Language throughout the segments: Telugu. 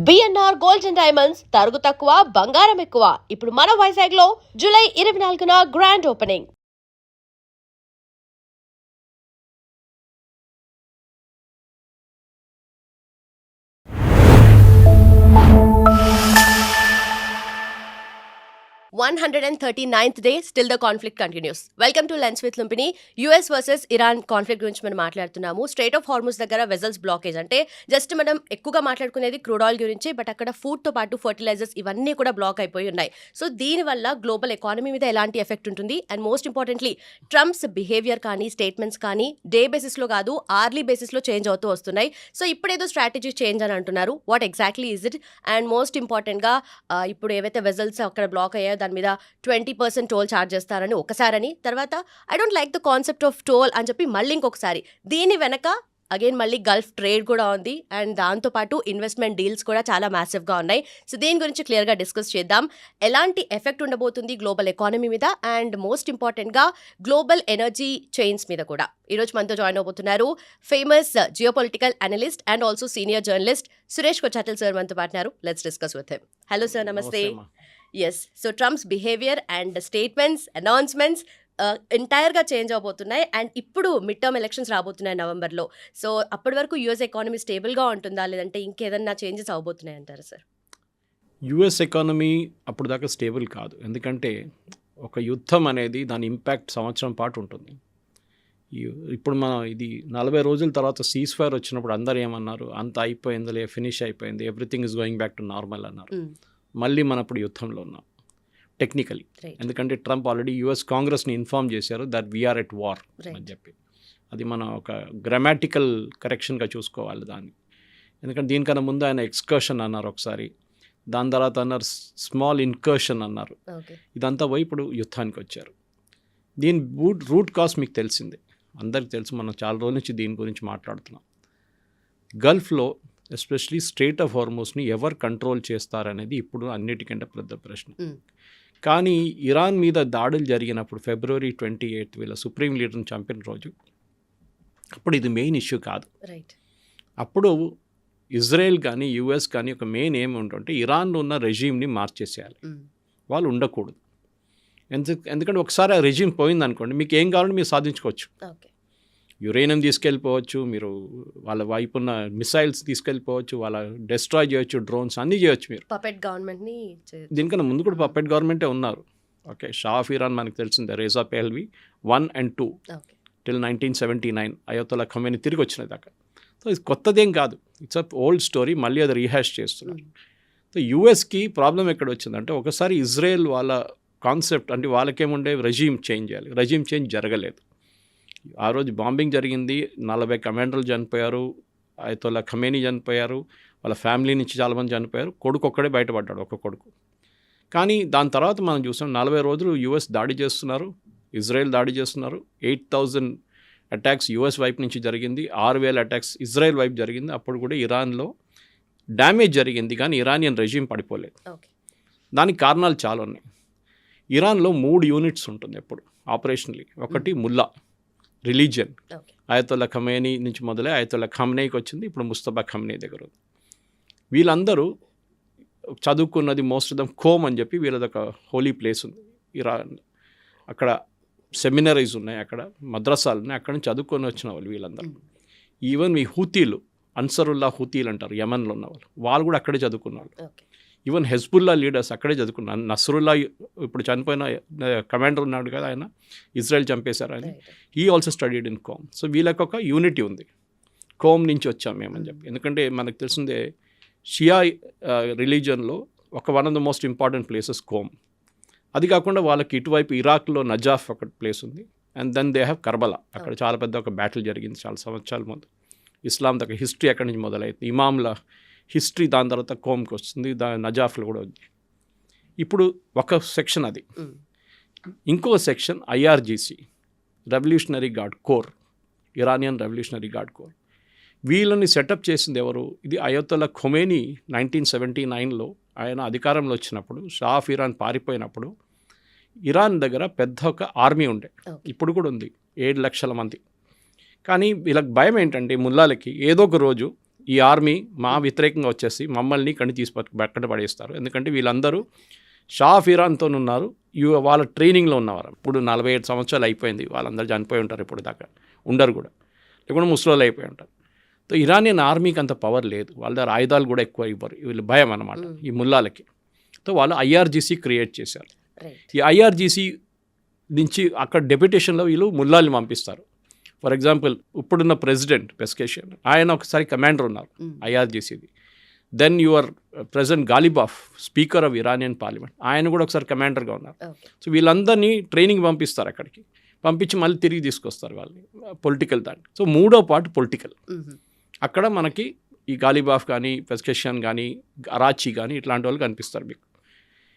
బిఎన్ఆర్ గోల్డ్ అండ్ డైమండ్స్ తరుగు తక్కువ బంగారం ఎక్కువ. ఇప్పుడు మన వైజాగ్ లో జూలై 24న grand opening. "139th day, still the conflict continues." Welcome to Lens with Lumpini. US versus Iran conflict గురించి మనం మాట్లాడుతున్నాము. స్ట్రైట్ ఆఫ్ హార్ముజ్ దగ్గర వెజల్స్ బ్లాకేజ్ అంటే జస్ట్ మనం ఎక్కువగా మాట్లాడుకునేది క్రూడ్ ఆయిల్ గురించి, బట్ అక్కడ ఫుడ్తో పాటు ఫర్టిలైజర్స్ ఇవన్నీ కూడా బ్లాక్ అయిపోయి ఉన్నాయి. సో దీనివల్ల గ్లోబల్ ఎకానమీ మీద ఎలాంటి ఎఫెక్ట్ ఉంటుంది, and most importantly Trump's behaviour కానీ స్టేట్మెంట్స్ కానీ డే బేసిస్లో కాదు ఆర్లీ బేసిస్లో చేంజ్ అవుతూ వస్తున్నాయి. సో ఇప్పుడేదో స్ట్రాటజీ చేంజ్ అని అంటున్నారు. What exactly is it? And most ఇంపార్టెంట్గా ఇప్పుడు ఏవైతే వెజల్స్ అక్కడ బ్లాక్ అయ్యాయో దాని మీద 20% టోల్ ఛార్జ్ చేస్తారని ఒకసారని, తర్వాత I don't like the concept of toll అని చెప్పి మళ్ళీ ఇంకొకసారి. దీని వెనక అగైన్ మళ్ళీ గల్ఫ్ ట్రేడ్ కూడా ఉంది, అండ్ దాంతోపాటు ఇన్వెస్ట్మెంట్ డీల్స్ కూడా చాలా మ్యాసివ్గా ఉన్నాయి. సో దీని గురించి క్లియర్గా డిస్కస్ చేద్దాం. ఎలాంటి ఎఫెక్ట్ ఉండబోతుంది గ్లోబల్ ఎకానమీ మీద, అండ్ మోస్ట్ ఇంపార్టెంట్గా గ్లోబల్ ఎనర్జీ చైన్స్ మీద కూడా. ఈరోజు మనతో జాయిన్ అవబోతున్నారు famous geopolitical analyst and also senior journalist Suresh Kochattil sir మనతో పాటున్నారు. Let's discuss with him. Hello sir, namaste. Yes, so Trump's behaviour and statements, announcements ఎంటైర్గా చేంజ్ అవబోతున్నాయి. అండ్ ఇప్పుడు మిడ్ టర్మ్ ఎలక్షన్స్ రాబోతున్నాయి నవంబర్లో. సో అప్పటి వరకు యూఎస్ ఎకానమీ స్టేబుల్గా ఉంటుందా, లేదంటే ఇంకేదన్నా చేంజెస్ అవబోతున్నాయి అంటారా సార్? యుఎస్ ఎకానమీ అప్పుడు దాకా స్టేబుల్ కాదు, ఎందుకంటే ఒక యుద్ధం అనేది దాని ఇంపాక్ట్ సంవత్సరం పాటు ఉంటుంది. ఇప్పుడు మనం ఇది 40 రోజుల తర్వాత సీజ్ ఫైర్ వచ్చినప్పుడు అందరు ఏమన్నారు, అంత అయిపోయిందిలే, ఫినిష్ అయిపోయింది, everything is going back to normal అన్నారు. మళ్ళీ మనం అప్పుడు యుద్ధంలో ఉన్నాం టెక్నికలీ, ఎందుకంటే ట్రంప్ ఆల్రెడీ యుఎస్ కాంగ్రెస్ని ఇన్ఫార్మ్ చేశారు దట్ వీఆర్ ఎట్ వార్ అని చెప్పి. అది మనం ఒక గ్రామాటికల్ కరెక్షన్గా చూసుకోవాలి దాన్ని, ఎందుకంటే దీనికన్నా ముందు ఆయన ఎక్స్కర్షన్ అన్నారు ఒకసారి, దాని తర్వాత అన్నారు స్మాల్ ఇన్కర్షన్ అన్నారు. ఇదంతా పోయి ఇప్పుడు యుద్ధానికి వచ్చారు. దీని రూట్ కాజ్ మీకు తెలిసిందే, అందరికి తెలుసు, మనం చాలా రోజుల నుంచి దీని గురించి మాట్లాడుతున్నాం. గల్ఫ్లో ఎస్పెషలీ స్ట్రెయిట్ ఆఫ్ హార్మోస్ని ఎవరు కంట్రోల్ చేస్తారనేది ఇప్పుడు అన్నిటికంటే పెద్ద ప్రశ్న. కానీ ఇరాన్ మీద దాడులు జరిగినప్పుడు February 28 వీళ్ళ సుప్రీం లీడర్ని చంపిన రోజు, అప్పుడు ఇది మెయిన్ ఇష్యూ కాదు. అప్పుడు ఇజ్రాయెల్ కానీ యుఎస్ కానీ ఒక మెయిన్ ఏమి ఉంటుంటే ఇరాన్లో ఉన్న రెజీమ్ని మార్చేసేయాలి, వాళ్ళు ఉండకూడదు. ఎందుకంటే ఒకసారి ఆ రెజీమ్ పోయిందనుకోండి, మీకు ఏం కావాలంటే మీరు సాధించుకోవచ్చు. యురేనియం తీసుకెళ్ళిపోవచ్చు, మీరు వాళ్ళ వైపు ఉన్న మిసైల్స్ తీసుకెళ్ళిపోవచ్చు, వాళ్ళ డిస్ట్రాయ్ చేయొచ్చు, డ్రోన్స్ అన్నీ చేయొచ్చు మీరు. పపెట్ గవర్నమెంట్ని దీనికన్నా ముందు కూడా పపెట్ గవర్నమెంటే ఉన్నారు. ఓకే, షా ఆఫ్ ఇరాన్ మనకు తెలిసిందే, రేజా పెహ్లవి 1 and 2 till 1979 అయోతొల్లా ఖమేనీ తిరిగి వచ్చిన దాకా. సో ఇది కొత్తదేం కాదు, ఇట్స్ అ ఓల్డ్ స్టోరీ, మళ్ళీ అది రీహాష్ చేస్తున్నారు. సో యూఎస్కి ప్రాబ్లం ఎక్కడ వచ్చిందంటే ఒకసారి ఇజ్రాయెల్ వాళ్ళ కాన్సెప్ట్ అంటే వాళ్ళకేముండే రెజీమ్ చేంజ్ చేయాలి, రెజీమ్ చేంజ్ జరగలేదు. ఆ రోజు బాంబింగ్ జరిగింది, 40 కమాండర్లు చనిపోయారు, అయతొల్లా ఖమేనీ చనిపోయారు, వాళ్ళ ఫ్యామిలీ నుంచి చాలామంది చనిపోయారు, కొడుకు ఒక్కడే బయటపడ్డాడు, ఒక కొడుకు. కానీ దాని తర్వాత మనం చూసాం 40 రోజులు యుఎస్ దాడి చేస్తున్నారు, ఇజ్రాయెల్ దాడి చేస్తున్నారు. 8,000 అటాక్స్ యుఎస్ వైపు నుంచి జరిగింది, 6,000 అటాక్స్ ఇజ్రాయెల్ వైపు జరిగింది. అప్పుడు కూడా ఇరాన్లో డ్యామేజ్ జరిగింది, కానీ ఇరానియన్ రెజీమ్ పడిపోలేదు. దానికి కారణాలు చాలా ఉన్నాయి. ఇరాన్లో 3 యూనిట్స్ ఉంటుంది ఎప్పుడు ఆపరేషనలీ. ఒకటి ముల్లా, రిలీజియన్, అయతొల్లా ఖమేనీ నుంచి మొదలై అయతొల్లా ఖమ్నేయికి వచ్చింది, ఇప్పుడు ముస్తఫా ఖమ్నే దగ్గర ఉంది. వీళ్ళందరూ చదువుకున్నది మోస్ట్ ఆఫ్ దమ్ ఖోమ్ అని చెప్పి వీళ్ళది ఒక హోలీ ప్లేస్ ఉంది ఇరాన్. అక్కడ సెమినరీస్ ఉన్నాయి, అక్కడ మద్రసాలు ఉన్నాయి, అక్కడ నుంచి చదువుకొని వచ్చిన వాళ్ళు వీళ్ళందరూ. ఈవెన్ మీ హూతీలు, అన్సరుల్లా హూతీలు అంటారు యమన్లో ఉన్న వాళ్ళు కూడా అక్కడే చదువుకున్న వాళ్ళు. ఈవెన్ హెజ్బుల్లా లీడర్స్ అక్కడే చదువుకున్నారు. నస్రుల్లా ఇప్పుడు చనిపోయిన కమాండర్ ఉన్నాడు కదా, ఆయన ఇజ్రాయెల్ చంపేశారు ఆయన, he also studied in Qom. So వీళ్ళకి ఒక యూనిటీ ఉంది, కోమ్ నుంచి వచ్చాం మేమని చెప్పి. ఎందుకంటే మనకు తెలిసిందే షియా రిలీజియన్లో one of the most important places Qom. అది కాకుండా వాళ్ళకి ఇటువైపు ఇరాక్లో నజాఫ్ ఒక ప్లేస్ ఉంది, and then they have Karbala. అక్కడ చాలా పెద్ద ఒక బ్యాటిల్ జరిగింది చాలా సంవత్సరాల ముందు. ఇస్లాం దగ్గర హిస్టరీ అక్కడి నుంచి మొదలైంది, ఇమాంల హిస్టరీ దాని తర్వాత కోమ్కి వస్తుంది, నజాఫ్లో కూడా ఉంది. ఇప్పుడు ఒక సెక్షన్ అది. ఇంకో section IRGC, revolutionary guard corps, Iranian revolutionary guard corps. వీళ్ళని సెటప్ చేసింది ఎవరు? ఇది అయోతొల్లా ఖొమేనీ 1979లో ఆయన అధికారంలో వచ్చినప్పుడు, షా ఆఫ్ ఇరాన్ పారిపోయినప్పుడు ఇరాన్ దగ్గర పెద్ద ఒక ఆర్మీ ఉండే, ఇప్పుడు కూడా ఉంది, 7 లక్షల మంది. కానీ వీళ్ళకి భయం ఏంటంటే ముల్లాలకి ఏదో ఒక రోజు ఈ ఆర్మీ మా వ్యతిరేకంగా వచ్చేసి మమ్మల్ని ఇక్కడిని తీసి పక్కన పడేస్తారు. ఎందుకంటే వీళ్ళందరూ షా ఆఫ్ ఇరాన్తో ఉన్నారు, వాళ్ళ ట్రైనింగ్లో ఉన్నవారు. ఇప్పుడు 47 సంవత్సరాలు అయిపోయింది, వాళ్ళందరూ చనిపోయి ఉంటారు, ఇప్పుడు దాకా ఉండరు కూడా, లేకుండా ముసలోళ్ళు అయిపోయి ఉంటారు. సో ఇరానియన్ ఆర్మీకి అంత పవర్ లేదు, వాళ్ళ దగ్గర ఆయుధాలు కూడా ఎక్కువ ఇవ్వరు, వీళ్ళు భయం అన్నమాట ఈ ముల్లాలకి. సో వాళ్ళు ఐఆర్జీసీ క్రియేట్ చేశారు. ఈ ఐఆర్జీసీ నుంచి అక్కడ డెప్యుటేషన్లో వీళ్ళు ముల్లాల్ని పంపిస్తారు. ఫర్ ఎగ్జాంపుల్ ఇప్పుడున్న ప్రెసిడెంట్ పెస్కేషియన్, ఆయన ఒకసారి కమాండర్ ఉన్నారు ఐఆర్జీసీది. Then your president Ghalibaf, speaker of Iranian parliament, ఆయన కూడా ఒకసారి కమాండర్గా ఉన్నారు. సో వీళ్ళందరినీ ట్రైనింగ్ పంపిస్తారు, అక్కడికి పంపించి మళ్ళీ తిరిగి తీసుకొస్తారు వాళ్ళని పొలిటికల్ దాన్ని. సో మూడో పార్ట్ పొలిటికల్. అక్కడ మనకి ఈ గాలిబాఫ్ కానీ పెస్కేషియన్ కానీ అరాచీ కానీ ఇట్లాంటి వాళ్ళు కనిపిస్తారు మీకు.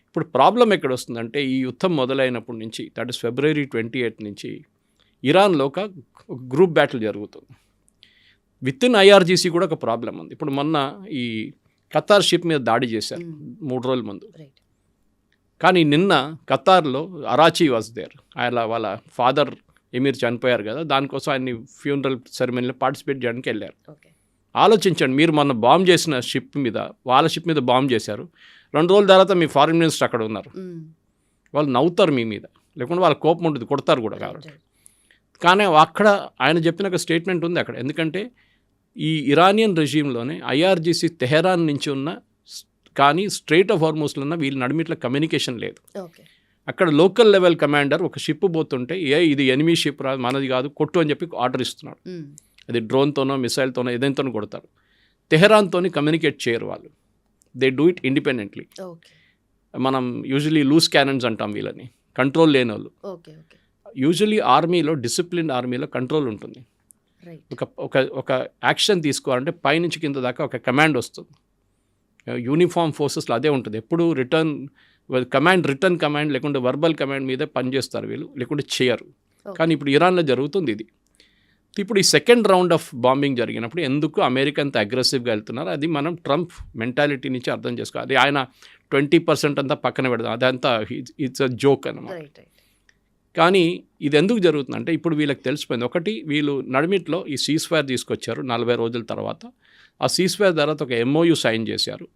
ఇప్పుడు ప్రాబ్లం ఎక్కడ వస్తుందంటే ఈ యుద్ధం మొదలైనప్పటి నుంచి, దట్ ఇస్ February 28 నుంచి ఇరాన్లో ఒక గ్రూప్ బ్యాటిల్ జరుగుతుంది. విత్ ఇన్ ఐఆర్జీసీ కూడా ఒక ప్రాబ్లం ఉంది. ఇప్పుడు మొన్న ఈ ఖతార్ షిప్ మీద దాడి చేశారు 3 రోజుల ముందు. కానీ నిన్న ఖతార్లో అరాచీ వాజ్ దేర్. ఆయన వాళ్ళ ఫాదర్ ఎమీర్ చనిపోయారు కదా, దానికోసం ఆయన్ని ఫ్యూనరల్ సెరమనీలో పార్టిసిపేట్ చేయడానికి వెళ్ళారు. ఆలోచించండి, మీరు మొన్న బాంబ్ చేసిన షిప్ మీద, వాళ్ళ షిప్ మీద బాంబ్ చేశారు, 2 రోజుల తర్వాత మీ ఫారిన్ మినిస్టర్ అక్కడ ఉన్నారు, వాళ్ళు నవ్వుతారు మీ మీద, లేకుంటే వాళ్ళ కోపం ఉంటుంది, కొడతారు కూడా. కాబట్టి కానీ అక్కడ ఆయన చెప్పిన ఒక స్టేట్మెంట్ ఉంది అక్కడ. ఎందుకంటే ఈ ఇరానియన్ రెజీమ్లోనే ఐఆర్జీసీ తెహరాన్ నుంచి ఉన్న, కానీ స్ట్రైట్ ఆఫ్ హార్మూజ్లో ఉన్న వీళ్ళ నడిమిట్ల కమ్యూనికేషన్ లేదు. అక్కడ లోకల్ లెవెల్ కమాండర్ ఒక షిప్ పోతుంటే ఇది ఎనిమీ షిప్ రా, మనది కాదు, కొట్టు అని చెప్పి ఆర్డర్ ఇస్తున్నాడు. అది డ్రోన్తోనో మిసైల్తోనో ఏదైతోనో కొడతారు. తెహరాన్తోని కమ్యూనికేట్ చేయరు వాళ్ళు, దే డూ ఇట్ ఇండిపెండెంట్లీ. మనం యూజువలీ లూజ్ క్యానన్స్ అంటాం వీళ్ళని, కంట్రోల్ లేని వాళ్ళు. యూజువలీ ఆర్మీలో, డిసిప్లిన్ ఆర్మీలో కంట్రోల్ ఉంటుంది. ఒక యాక్షన్ తీసుకోవాలంటే పైనుంచి కింద దాకా ఒక కమాండ్ వస్తుంది. యూనిఫామ్ ఫోర్సెస్లో అదే ఉంటుంది ఎప్పుడు. రిటర్న్ కమాండ్ లేకుంటే వర్బల్ కమాండ్ మీదే పనిచేస్తారు వీళ్ళు, లేకుంటే చేయరు. కానీ ఇప్పుడు ఇరాన్లో జరుగుతుంది ఇది. ఇప్పుడు ఈ సెకండ్ రౌండ్ ఆఫ్ బాంబింగ్ జరిగినప్పుడు ఎందుకు అమెరికా అంత అగ్రెసివ్గా వెళ్తున్నారు, అది మనం ట్రంప్ మెంటాలిటీ నుంచి అర్థం చేసుకోవాలి. అది ఆయన 20% అంతా పక్కన పెడదాం, అదంతా ఇట్స్ అ జోక్ అన్నమాట. కానీ ఇది ఎందుకు జరుగుతుందంటే ఇప్పుడు వీళ్ళకి తెలిసిపోయింది. ఒకటి, వీళ్ళు నడిమిట్లో ఈ సీజ్-ఫైర్ తీసుకొచ్చారు 40 రోజుల తర్వాత. ఆ సీజ్-ఫైర్ తర్వాత ఒక MOU సైన్ చేశారు.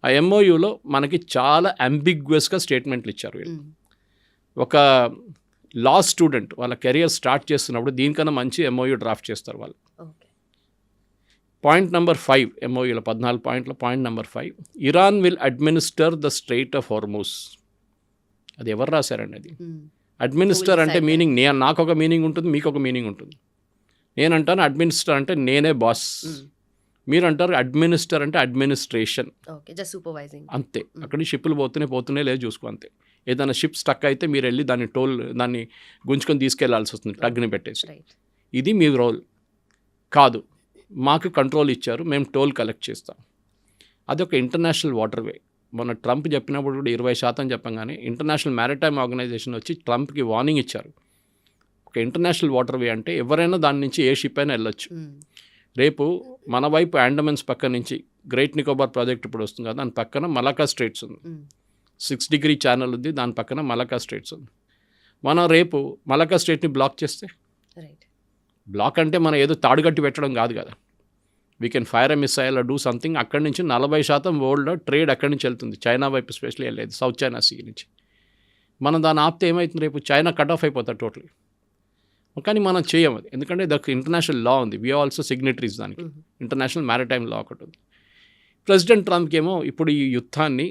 ఆ MOUలో మనకి చాలా అంబిగ్యువస్గా స్టేట్మెంట్లు ఇచ్చారు వీళ్ళు. ఒక లా స్టూడెంట్ వాళ్ళ కెరియర్ స్టార్ట్ చేస్తున్నప్పుడు దీనికన్నా మంచి MOU డ్రాఫ్ట్ చేస్తారు వాళ్ళు. పాయింట్ నెంబర్ 5 MOUలో 14 పాయింట్లో point number 5, Iran will administer the strait of Hormuz. అది ఎవరు రాశారండి? అది అడ్మినిస్టర్ అంటే మీనింగ్, నాకు ఒక మీనింగ్ ఉంటుంది, మీకు ఒక మీనింగ్ ఉంటుంది. నేనంటాను అడ్మినిస్టర్ అంటే నేనే బాస్, మీరు అంటారు అడ్మినిస్టర్ అంటే అడ్మినిస్ట్రేషన్, అంతే. అక్కడికి షిప్పులు పోతూనే లేదు చూసుకో, అంతే. ఏదైనా షిప్ స్టక్ అయితే మీరు వెళ్ళి దాన్ని గుంజుకొని తీసుకెళ్లాల్సి వస్తుంది టగ్ని పెట్టేసి. ఇది మీ రోల్ కాదు, మాకు కంట్రోల్ ఇచ్చారు, మేము టోల్ కలెక్ట్ చేస్తాం. అదొక ఇంటర్నేషనల్ వాటర్వే. మొన్న ట్రంప్ చెప్పినప్పుడు కూడా 20% చెప్పంగానే ఇంటర్నేషనల్ మ్యారిటైమ్ ఆర్గనైజేషన్ వచ్చి ట్రంప్కి వార్నింగ్ ఇచ్చారు. ఒక ఇంటర్నేషనల్ వాటర్వే అంటే ఎవరైనా దాని నుంచి ఏ షిప్ అయినా వెళ్ళొచ్చు. రేపు మన వైపు అండమాన్స్ పక్క నుంచి గ్రేట్ నికోబార్ ప్రాజెక్ట్ ఇప్పుడు వస్తుంది కదా, దాని పక్కన మలకా స్ట్రైట్స్ ఉంది, 6 డిగ్రీ ఛానల్ ఉంది, దాని పక్కన మలకా స్ట్రైట్స్ ఉంది. మనం రేపు మలకా స్ట్రైట్ని బ్లాక్ చేస్తే, బ్లాక్ అంటే మనం ఏదో తాడుగట్టి పెట్టడం కాదు కదా, we can fire a missile do something. అక్కడి నుంచి 40% వరల్డ్లో ట్రేడ్ అక్కడి నుంచి వెళ్తుంది, చైనా వైపు స్పెషల్లీ వెళ్ళేది, సౌత్ చైనా సీ నుంచి. మనం దాన్ని ఆపితే ఏమవుతుంది, రేపు చైనా కట్ ఆఫ్ అయిపోతుంది టోటలీ. కానీ మనం చేయము అది, ఎందుకంటే దానికి ఇంటర్నేషనల్ లా ఉంది, వీఆర్ ఆల్సో సిగ్నేటరీస్ దానికి. ఇంటర్నేషనల్ మ్యారిటైమ్ లా ఒకటి ఉంది. ప్రెసిడెంట్ ట్రంప్కి ఏమో ఇప్పుడు ఈ యుద్ధాన్ని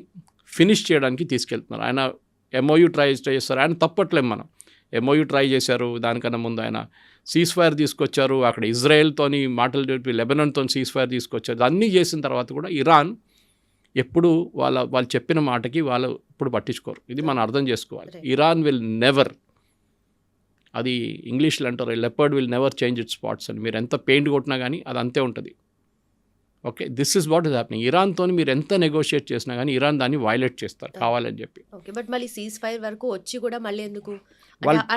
ఫినిష్ చేయడానికి తీసుకెళ్తున్నారు. ఆయన MOU ట్రై చేస్తారు, ఆయన తప్పట్లేం. మనం MOU ట్రై చేశారు, దానికన్నా ముందు ఆయన సీజ్-ఫైర్ తీసుకొచ్చారు, అక్కడ ఇజ్రాయెల్తోని మాటలు చెప్పి లెబనాన్తో సీజ్-ఫైర్ తీసుకొచ్చారు. అన్నీ చేసిన తర్వాత కూడా ఇరాన్ ఎప్పుడు వాళ్ళు చెప్పిన మాటకి వాళ్ళు ఇప్పుడు పట్టించుకోరు. ఇది మనం అర్థం చేసుకోవాలి. ఇరాన్ విల్ నెవర్, అది ఇంగ్లీష్లో అంటారు leopard will never change its spots అని. మీరు ఎంత పెయింట్ కొట్టినా కానీ అది అంతే ఉంటుంది. Okay, this is what is happening. ఇరాన్తో మీరు ఎంత నెగోషియేట్ చేసినా కానీ ఇరాన్ దాన్ని వైలేట్ చేస్తారు కావాలని చెప్పి. ఓకే, బట్ మళ్ళీ సీజ్-ఫైర్ వరకు వచ్చి కూడా మళ్ళీ ఎందుకు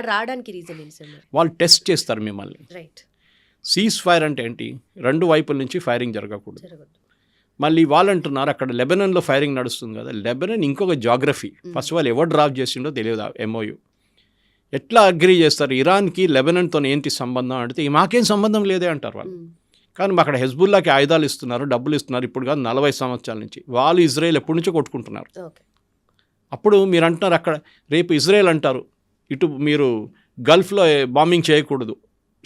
రావడానికి రీజన్ ఏంటి సార్? వాళ్ళు టెస్ట్ చేస్తారు మిమ్మల్ని. రైట్, సీజ్-ఫైర్ అంటే ఏంటి? 2 వైపుల నుంచి ఫైరింగ్ జరగకూడదు. మళ్ళీ వాళ్ళు అంటున్నారు అక్కడ లెబనాన్లో ఫైరింగ్ నడుస్తుంది కదా, లెబనాన్ ఇంకొక జాగ్రఫీ. ఫస్ట్ ఆఫ్ ఆల్ ఎవరు డ్రాఫ్ట్ చేసిండో తెలియదు MOU. ఎట్లా అగ్రీ చేస్తారు? ఇరాన్కి లెబనాన్తో ఏంటి సంబంధం అంటే మాకేం సంబంధం లేదే అంటారు వాళ్ళు. కానీ అక్కడ హెజ్బుల్లాకి ఆయుధాలు ఇస్తున్నారు, డబ్బులు ఇస్తున్నారు. ఇప్పుడు కాదు 40 సంవత్సరాల నుంచి. వాళ్ళు ఇజ్రాయెల్ ఎప్పటి నుంచో కొట్టుకుంటున్నారు. అప్పుడు మీరు అంటున్నారు అక్కడ రేపు ఇజ్రాయెల్ అంటారు ఇటు మీరు గల్ఫ్లో బాంబింగ్ చేయకూడదు,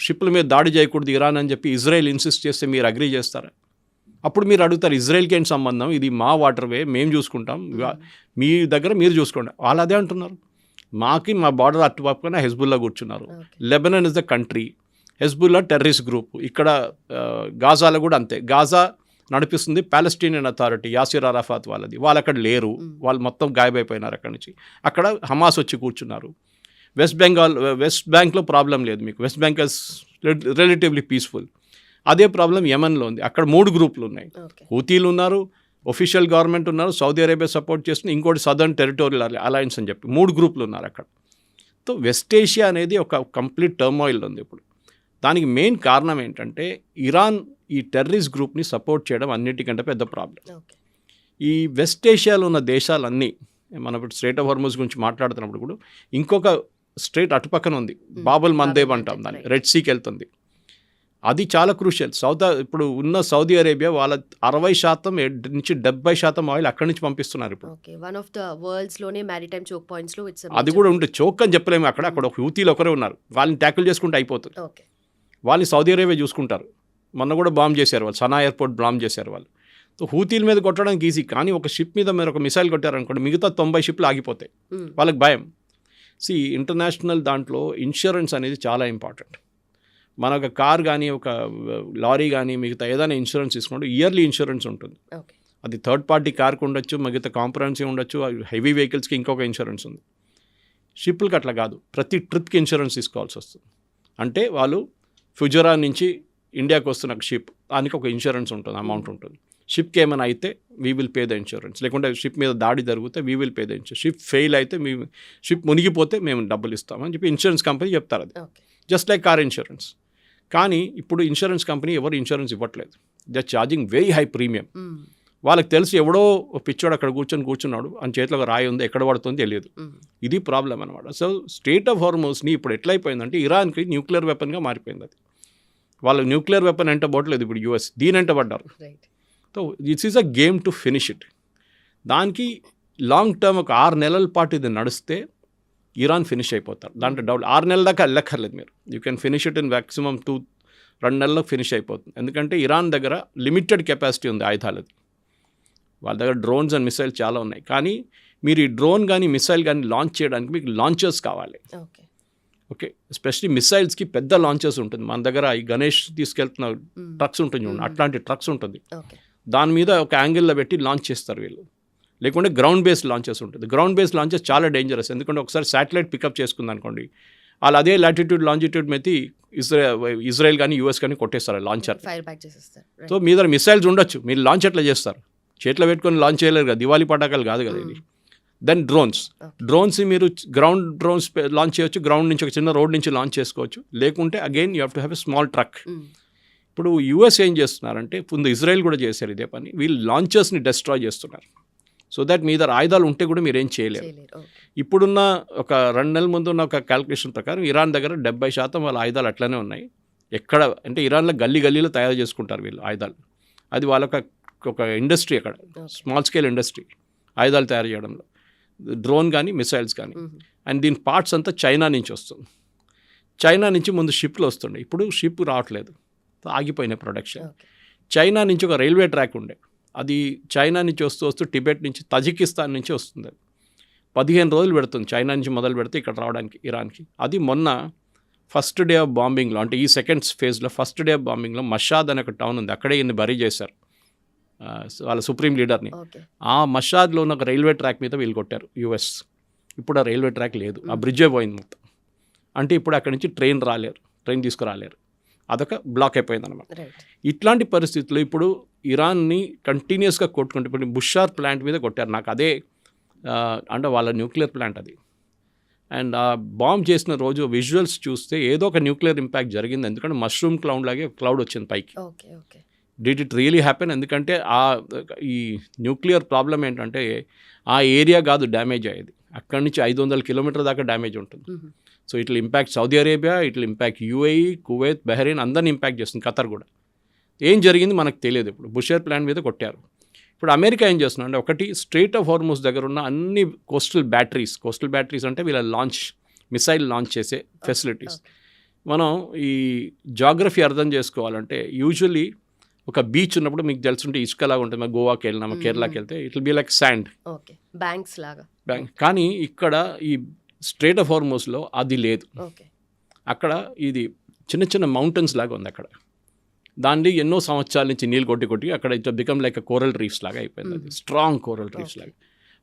షిప్ల మీద దాడి చేయకూడదు ఇరాన్ అని చెప్పి ఇజ్రాయెల్ ఇన్సిస్ట్ చేస్తే మీరు అగ్రీ చేస్తారా? అప్పుడు మీరు అడుగుతారు ఇజ్రాయెల్కి ఏంటి సంబంధం, ఇది మా వాటర్వే, మేము చూసుకుంటాం, మీ దగ్గర మీరు చూసుకోండి. వాళ్ళు అదే అంటున్నారు. మా బార్డర్ అటుపక్కన హెజ్బుల్లా కూర్చున్నారు. Lebanon is the country, Hezbollah terrorist group. ఇక్కడ గాజాలో కూడా అంతే. గాజా నడిపిస్తుంది ప్యాలెస్టీనియన్ అథారిటీ, యాసిర్ అరాఫాత్ వాళ్ళది. వాళ్ళు అక్కడ లేరు, వాళ్ళు మొత్తం గాయబైపోయినారు అక్కడి నుంచి. అక్కడ హమాస్ వచ్చి కూర్చున్నారు. వెస్ట్ బ్యాంక్లో ప్రాబ్లం లేదు మీకు, west bank is relatively peaceful. అదే ప్రాబ్లం యెమెన్లో ఉంది. అక్కడ 3 గ్రూపులు ఉన్నాయి. హూతీలు ఉన్నారు, ఒఫిషియల్ గవర్నమెంట్ ఉన్నారు, సౌదీ అరేబియా సపోర్ట్ చేస్తుంది, ఇంకోటి సదర్న్ టెరిటోరియల్ అలయన్స్ అని చెప్పి 3 గ్రూపులు ఉన్నారు అక్కడ. సో వెస్ట్ ఏషియా అనేది ఒక కంప్లీట్ టర్మాయిల్ ఉంది ఇప్పుడు. దానికి మెయిన్ కారణం ఏంటంటే ఇరాన్ ఈ టెర్రరిస్ట్ గ్రూప్ని సపోర్ట్ చేయడం అన్నిటికంటే పెద్ద ప్రాబ్లం. ఈ వెస్ట్ ఏషియాలో ఉన్న దేశాలన్నీ, మనం ఇప్పుడు స్ట్రైట్ ఆఫ్ హార్మజ్ గురించి మాట్లాడుతున్నప్పుడు కూడా ఇంకొక స్ట్రైట్ అటుపక్కన ఉంది, బాబుల్ మందేబ్ అంటాం దాన్ని, రెడ్ సీకి వెళ్తుంది. అది చాలా క్రూషియల్. ఇప్పుడు ఉన్న సౌదీ అరేబియా వాళ్ళ 60% నుంచి 70% ఆయిల్ అక్కడి నుంచి పంపిస్తున్నారు ఇప్పుడు. అది కూడా ఉంటుంది. చోక్ అని చెప్పలేము. అక్కడ ఒక హూతీలు ఒకరే ఉన్నారు, వాళ్ళని ట్యాకిల్ చేసుకుంటే అయిపోతుంది. వాళ్ళని సౌదీ అరేబియా చూసుకుంటారు. మొన్న కూడా బాంబ్ చేశారు వాళ్ళు, సనా ఎయిర్పోర్ట్ బాంబ్ చేశారు వాళ్ళు. సో హూతీల మీద కొట్టడానికి ఈజీ, కానీ ఒక షిప్ మీద మీరు ఒక మిసైల్ కొట్టారనుకోండి మిగతా 90 షిప్లు ఆగిపోతాయి. వాళ్ళకి భయం. ఇంటర్నేషనల్ దాంట్లో ఇన్సూరెన్స్ అనేది చాలా ఇంపార్టెంట్. మన ఒక కార్ కానీ ఒక లారీ కానీ మిగతా ఏదైనా ఇన్సూరెన్స్ తీసుకుంటే ఇయర్లీ ఇన్సూరెన్స్ ఉంటుంది. అది థర్డ్ పార్టీ కార్కి ఉండొచ్చు, మిగతా కాంప్రహెన్సివ్ ఉండొచ్చు, హెవీ వెహికల్స్కి ఇంకొక ఇన్సూరెన్స్ ఉంది. షిప్లకి అట్లా కాదు, ప్రతి ట్రిప్కి ఇన్సూరెన్స్ తీసుకోవాల్సి వస్తుంది. అంటే వాళ్ళు ఫుజరా నుంచి ఇండియాకి వస్తున్న షిప్, దానికి ఒక ఇన్సూరెన్స్ ఉంటుంది, అమౌంట్ ఉంటుంది. షిప్కి ఏమైనా అయితే we will pay the insurance, లేకుంటే షిప్ మీద దాడి జరిగితే we will pay the insurance, ship fail అయితే షిప్ మునిగిపోతే మేము డబ్బులు ఇస్తామని చెప్పి ఇన్సూరెన్స్ కంపెనీ చెప్తారు. అది జస్ట్ లైక్ కార్ ఇన్సూరెన్స్. కానీ ఇప్పుడు ఇన్సూరెన్స్ కంపెనీ ఎవరు ఇన్సూరెన్స్ ఇవ్వట్లేదు. They charging very high premium. వాళ్ళకి తెలిసి ఎవడో పిచ్చోడు అక్కడ కూర్చున్నాడు, అని చేతిలో ఒక రాయి ఉంది, ఎక్కడ పడుతుందో తెలియదు. ఇది ప్రాబ్లం అనమాట. సో స్ట్రైట్ ఆఫ్ హార్మోస్ని ఇప్పుడు ఎట్లయిపోయిందంటే ఇరాన్కి న్యూక్లియర్ వెపన్గా మారిపోయింది. అది వాళ్ళు న్యూక్లియర్ వెపన్ ఎంట పోవట్లేదు ఇప్పుడు యూఎస్, దీని ఎంట పడ్డారు. So this is a game to finish it. దానికి లాంగ్ టర్మ్ ఒక 6 నెలల పాటు ఇది నడిస్తే ఇరాన్ ఫినిష్ అయిపోతారు. దాంట్లో డౌట్. 6 నెలల దాకా వెళ్ళక్కర్లేదు మీరు, you can finish it in maximum 2 నెలల్లో ఫినిష్ అయిపోతుంది. ఎందుకంటే ఇరాన్ దగ్గర లిమిటెడ్ కెపాసిటీ ఉంది ఆయుధాలది. వాళ్ళ దగ్గర డ్రోన్స్ అండ్ మిసైల్ చాలా ఉన్నాయి. కానీ మీరు ఈ డ్రోన్ కానీ మిసైల్ కానీ లాంచ్ చేయడానికి మీకు లాంచర్స్ కావాలి. ఓకే, ఎస్పెషలీ మిసైల్స్కి పెద్ద లాంచర్స్ ఉంటుంది. మన దగ్గర ఈ గణేష్ తీసుకెళ్తున్న ట్రక్స్ ఉంటుంది చూడండి, అట్లాంటి ట్రక్స్ ఉంటుంది. దాని మీద ఒక యాంగిల్లో పెట్టి లాంచ్ చేస్తారు వీళ్ళు. లేకుంటే గ్రౌండ్ బేస్డ్ లాంచెస్ ఉంటుంది. గ్రౌండ్ బేస్డ్ లాంచెస్ చాలా డేంజరస్. ఎందుకంటే ఒకసారి శాటిలైట్ పికప్ చేసుకుంది అనుకోండి, వాళ్ళు అదే లాటిట్యూడ్ లాంజిట్యూడ్ మీద ఇజ్రాయెల్ కానీ యూఎస్ కానీ కొట్టేస్తారు లాంచర్. సో మీ దగ్గర మిసైల్స్ ఉండొచ్చు, మీరు లాంచ్ ఎట్లా చేస్తారు? చేతిలో పెట్టుకొని లాంచ్ చేయలేరు కదా, దివాళీ పటాకాలు కాదు కదా ఇది. దెన్ డ్రోన్స్ మీరు గ్రౌండ్ డ్రోన్స్ లాంచ్ చేయొచ్చు, గ్రౌండ్ నుంచి ఒక చిన్న రోడ్ నుంచి లాంచ్ చేసుకోవచ్చు. లేకుంటే again you have to have a small truck. ఇప్పుడు యూఎస్ ఏం చేస్తున్నారంటే, ముందు ఇజ్రాయెల్ కూడా చేశారు ఇదే పని, వీళ్ళు లాంచర్స్ని డెస్ట్రాయ్ చేస్తున్నారు. సో దట్ మీ దగ్గర ఆయుధాలు ఉంటే కూడా మీరేం చేయలేరు. ఇప్పుడున్న ఒక 2 నెలల ముందు ఉన్న ఒక క్యాల్కులేషన్ ప్రకారం ఇరాన్ దగ్గర 70% వాళ్ళ ఆయుధాలు అట్లనే ఉన్నాయి. ఎక్కడ అంటే ఇరాన్లో గల్లీలో తయారు చేసుకుంటారు వీళ్ళు ఆయుధాలు. అది వాళ్ళ ఒక ఇండస్ట్రీ, అక్కడ స్మాల్ స్కేల్ ఇండస్ట్రీ ఆయుధాలు తయారు చేయడంలో, డ్రోన్ కానీ మిసైల్స్ కానీ. అండ్ దీని పార్ట్స్ అంతా చైనా నుంచి వస్తుంది. చైనా నుంచి ముందు షిప్లు వస్తుండే, ఇప్పుడు షిప్ రావట్లేదు, ఆగిపోయినాయి ప్రొడక్షన్. చైనా నుంచి ఒక రైల్వే ట్రాక్ ఉండే, అది చైనా నుంచి వస్తూ టిబెట్ నుంచి తజికిస్తాన్ నుంచి వస్తుంది. అది 15 రోజులు పెడుతుంది చైనా నుంచి మొదలు పెడితే ఇక్కడ రావడానికి ఇరాన్కి. అది మొన్న ఫస్ట్ డే ఆఫ్ బాంబింగ్లో, అంటే ఈ సెకండ్ ఫేజ్లో ఫస్ట్ డే ఆఫ్ బాంబింగ్లో మషాద్ అనే ఒక టౌన్ ఉంది, అక్కడే ఈయన్ని బరీ చేశారు వాళ్ళ సుప్రీం లీడర్ని. ఆ మషాద్లో ఉన్న ఒక రైల్వే ట్రాక్ మీద వీళ్ళు కొట్టారు యూఎస్. ఇప్పుడు ఆ రైల్వే ట్రాక్ లేదు, ఆ బ్రిడ్జే పోయింది మొత్తం. అంటే ఇప్పుడు అక్కడి నుంచి ట్రైన్ తీసుకురాలేరు, అదొక బ్లాక్ అయిపోయింది అనమాట. ఇట్లాంటి పరిస్థితుల్లో ఇప్పుడు ఇరాన్ని కంటిన్యూస్గా కొట్టుకుంటే, ఇప్పుడు బుషార్ ప్లాంట్ మీద కొట్టారు. నాకు అదే అంటే వాళ్ళ న్యూక్లియర్ ప్లాంట్ అది. అండ్ ఆ బాంబ్ చేసిన రోజు విజువల్స్ చూస్తే ఏదో ఒక న్యూక్లియర్ ఇంపాక్ట్ జరిగింది. ఎందుకంటే మష్రూమ్ క్లౌడ్ లాగే క్లౌడ్ వచ్చింది పైకి. Did it really happen? ఎందుకంటే ఈ న్యూక్లియర్ ప్రాబ్లం ఏంటంటే ఆ ఏరియా కాదు డ్యామేజ్ అయ్యేది, అక్కడి నుంచి 500 కిలోమీటర్ దాకా డ్యామేజ్ ఉంటుంది. So it will impact Saudi Arabia, it will impact UAE, Kuwait, Bahrain, అందరిని ఇంపాక్ట్ చేస్తుంది, ఖతర్ కూడా. ఏం జరిగింది మనకు తెలియదు. ఇప్పుడు బుషర్ ప్లాన్ మీద కొట్టారు. ఇప్పుడు అమెరికా ఏం చేస్తున్నా అంటే ఒకటి స్ట్రేట్ ఆఫ్ హార్మోస్ దగ్గర ఉన్న అన్ని కోస్టల్ బ్యాటరీస్ అంటే వీళ్ళ మిసైల్ లాంచ్ చేసే ఫెసిలిటీస్. మనం ఈ జాగ్రఫీ అర్థం చేసుకోవాలంటే యూజువల్లీ ఒక బీచ్ ఉన్నప్పుడు మీకు తెలుసుంటే ఇసుకలాగా ఉంటుంది. మన గోవాకి వెళ్ళినా కేరళకి వెళ్తే it will be like sand, banks లాగా. కానీ ఇక్కడ ఈ స్ట్రేట్ ఆఫ్ హార్మోస్లో అది లేదు. అక్కడ ఇది చిన్న చిన్న మౌంటైన్స్ లాగా ఉంది. అక్కడ దాన్ని ఎన్నో సంవత్సరాల నుంచి నీళ్ళు కొట్టి అక్కడ it become like coral reefs లాగా అయిపోయింది. అది స్ట్రాంగ్ కోరల్ రీఫ్స్ లాగా.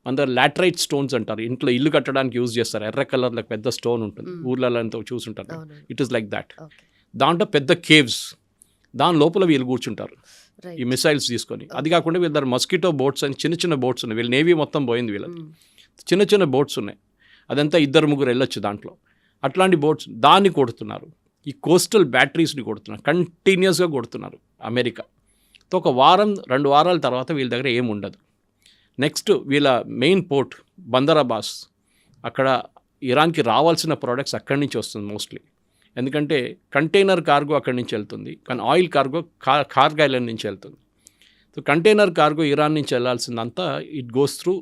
మన దగ్గర లాటరైట్ స్టోన్స్ అంటారు, ఇంట్లో ఇల్లు కట్టడానికి యూజ్ చేస్తారు. ఎర్ర కలర్లో పెద్ద స్టోన్ ఉంటుంది, ఊర్లలో అంతా చూసుంటారు. It is like that. దాంట్లో పెద్ద కేవ్స్, దాని లోపల వీళ్ళు కూర్చుంటారు ఈ మిసైల్స్ తీసుకొని. అది కాకుండా వీళ్ళ దగ్గర మస్కిటో బోట్స్ అని చిన్న చిన్న బోట్స్ ఉన్నాయి. వీళ్ళ నేవీ మొత్తం పోయింది, వీళ్ళది చిన్న చిన్న బోట్స్ ఉన్నాయి. అదంతా 2-3 వెళ్ళొచ్చు దాంట్లో. అట్లాంటి బోట్స్ దాన్ని కొడుతున్నారు. ఈ కోస్టల్ బ్యాటరీస్ని కొడుతున్నారు, కంటిన్యూస్గా కొడుతున్నారు అమెరికా. ఒక వారం 2 వారాల తర్వాత వీళ్ళ దగ్గర ఏమి ఉండదు. నెక్స్ట్ వీళ్ళ మెయిన్ పోర్ట్ బందరాబాస్, అక్కడ ఇరాన్కి రావాల్సిన ప్రోడక్ట్స్ అక్కడి నుంచి వస్తుంది మోస్ట్లీ. ఎందుకంటే కంటైనర్ కార్గో అక్కడి నుంచి వెళ్తుంది, కానీ ఆయిల్ కార్గో కార్గ్ ఐలాండ్ నుంచి వెళ్తుంది. సో కంటైనర్ కార్గో ఇరాన్ నుంచి వెళ్ళాల్సిందంతా ఇట్ గోస్ త్రూ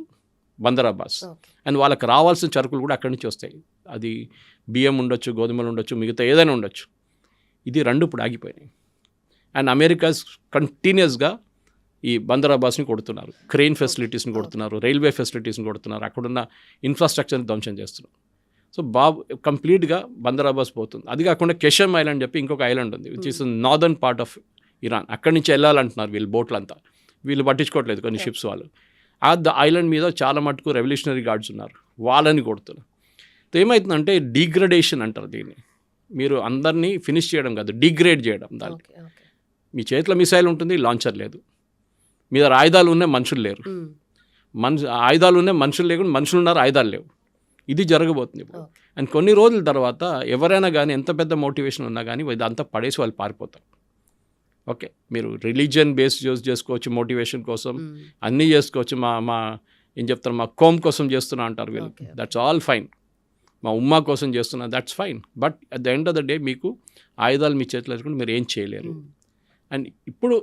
బందరాబాస్. అండ్ వాళ్ళకి రావాల్సిన సరుకులు కూడా అక్కడి నుంచి వస్తాయి. అది బియ్యం ఉండొచ్చు, గోధుమలు ఉండొచ్చు, మిగతా ఏదైనా ఉండొచ్చు. ఇది 2 ఇప్పుడు ఆగిపోయినాయి. అండ్ అమెరికా కంటిన్యూస్గా ఈ బందరాబాస్ని కొడుతున్నారు, క్రెయిన్ ఫెసిలిటీస్ని కొడుతున్నారు, రైల్వే ఫెసిలిటీస్ని కొడుతున్నారు, అక్కడున్న ఇన్ఫ్రాస్ట్రక్చర్ని ధ్వంసం చేస్తున్నారు. సో కంప్లీట్గా బందరాబాస్ పోతుంది. అది కాకుండా కెషమ్ ఐలాండ్ చెప్పి ఇంకొక ఐలాండ్ ఉంది, which is northern part of Iran. అక్కడి నుంచి వెళ్ళాలంటున్నారు వీళ్ళు బోట్లంతా. వీళ్ళు పట్టించుకోవట్లేదు కొన్ని షిప్స్ వాళ్ళు. ఆ ఐలాండ్ మీద చాలా మటుకు రెవల్యూషనరీ గార్డ్స్ ఉన్నారు, వాళ్ళని కొడుతున్నారు. సో ఏమవుతుందంటే డిగ్రేడేషన్ అంటారు దీన్ని. మీరు అందరినీ ఫినిష్ చేయడం కాదు, డిగ్రేడ్ చేయడం. దానికి మీ చేతిలో మిసైల్ ఉంటుంది, లాంచర్ లేదు. మీ దగ్గర ఆయుధాలు ఉన్నాయి, మనుషులు లేరు. ఆయుధాలు ఉన్నాయి, మనుషులు లేకుండా మనుషులు ఉన్నారు, ఆయుధాలు లేవు. ఇది జరగబోతుంది ఇప్పుడు. అండ్ కొన్ని రోజుల తర్వాత ఎవరైనా కానీ ఎంత పెద్ద మోటివేషన్ ఉన్నా కానీ ఇదంతా పడేసి వాళ్ళు పారిపోతారు. ఓకే, మీరు రిలీజియన్ బేస్ యూజ్ చేసుకోవచ్చు మోటివేషన్ కోసం, అన్నీ చేసుకోవచ్చు. మా ఏం చెప్తారు, మా కోమ్ కోసం చేస్తున్నా అంటారు వీళ్ళు. That's all fine. మా ఉమ్మా కోసం చేస్తున్నా, that's fine. But at the end of the day మీకు ఆయుధాలు మీ చేతిలో వేసుకుంటే మీరు ఏం చేయలేరు. అండ్ ఇప్పుడు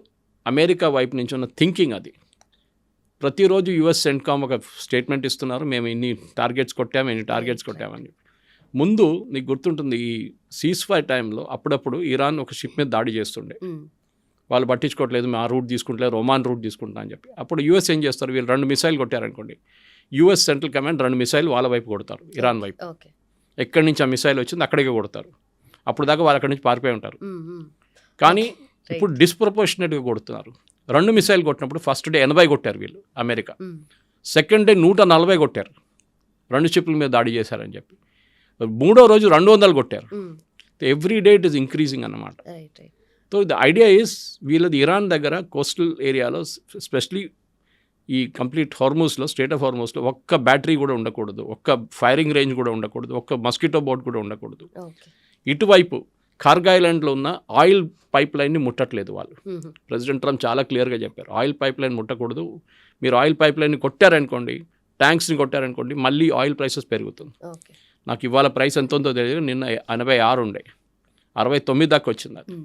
అమెరికా వైపు నుంచి ఉన్న థింకింగ్ అది. ప్రతిరోజు యుఎస్ సెంట్కామ్ ఒక స్టేట్మెంట్ ఇస్తున్నారు, మేము ఇన్ని టార్గెట్స్ కొట్టామని. ముందు నీకు గుర్తుంటుంది, ఈ సీజ్ఫైర్ టైంలో అప్పుడప్పుడు ఇరాన్ ఒక షిప్ మీద దాడి చేస్తుండే. వాళ్ళు పట్టించుకోవట్లేదు, మేము ఆ రూట్ తీసుకుంటలేదు, ఒమాన్ రూట్ తీసుకుంటా అని చెప్పి. అప్పుడు యూఎస్ ఏం చేస్తారు, వీళ్ళు 2 మిసైల్ కొట్టారనుకోండి, యూఎస్ సెంట్రల్ కమాండ్ 2 మిసైల్ వాళ్ళ వైపు కొడతారు, ఇరాన్ వైపు. ఎక్కడి నుంచి ఆ మిసైల్ వచ్చింది అక్కడికే కొడతారు. అప్పుడు దాకా వాళ్ళు అక్కడి నుంచి పారిపోయి ఉంటారు. కానీ ఇప్పుడు డిస్ప్రపోర్షనేట్గా కొడుతున్నారు. 2 మిసైల్ కొట్టినప్పుడు ఫస్ట్ డే 80 కొట్టారు వీళ్ళు అమెరికా, సెకండ్ డే 140 కొట్టారు, 2 షిప్ల మీద దాడి చేశారని చెప్పి. 3వ రోజు 200 కొట్టారు. Every day it is increasing అన్నమాట. సో ద ఐడియా ఈస్ వీళ్ళది ఇరాన్ దగ్గర కోస్టల్ ఏరియాలో, ఎస్పెషలీ ఈ కంప్లీట్ హార్మోస్లో, స్టేట్ ఆఫ్ హార్మోస్లో ఒక్క బ్యాటరీ కూడా ఉండకూడదు, ఒక్క ఫైరింగ్ రేంజ్ కూడా ఉండకూడదు, ఒక్క మస్కిటో బోట్ కూడా ఉండకూడదు. ఇటువైపు కార్గ్ ఐలాండ్లో ఉన్న ఆయిల్ పైప్ లైన్ని ముట్టట్లేదు వాళ్ళు. ప్రెసిడెంట్ ట్రంప్ చాలా క్లియర్గా చెప్పారు, ఆయిల్ పైప్ లైన్ ముట్టకూడదు. మీరు ఆయిల్ పైప్ లైన్ని కొట్టారనుకోండి, ట్యాంక్స్ని కొట్టారనుకోండి, మళ్ళీ ఆయిల్ ప్రైసెస్ పెరుగుతుంది. నాకు ఇవాళ ప్రైస్ ఎంత ఉందో తెలియదు, నిన్న 86 ఉండే, 69 దాకా వచ్చింది. అది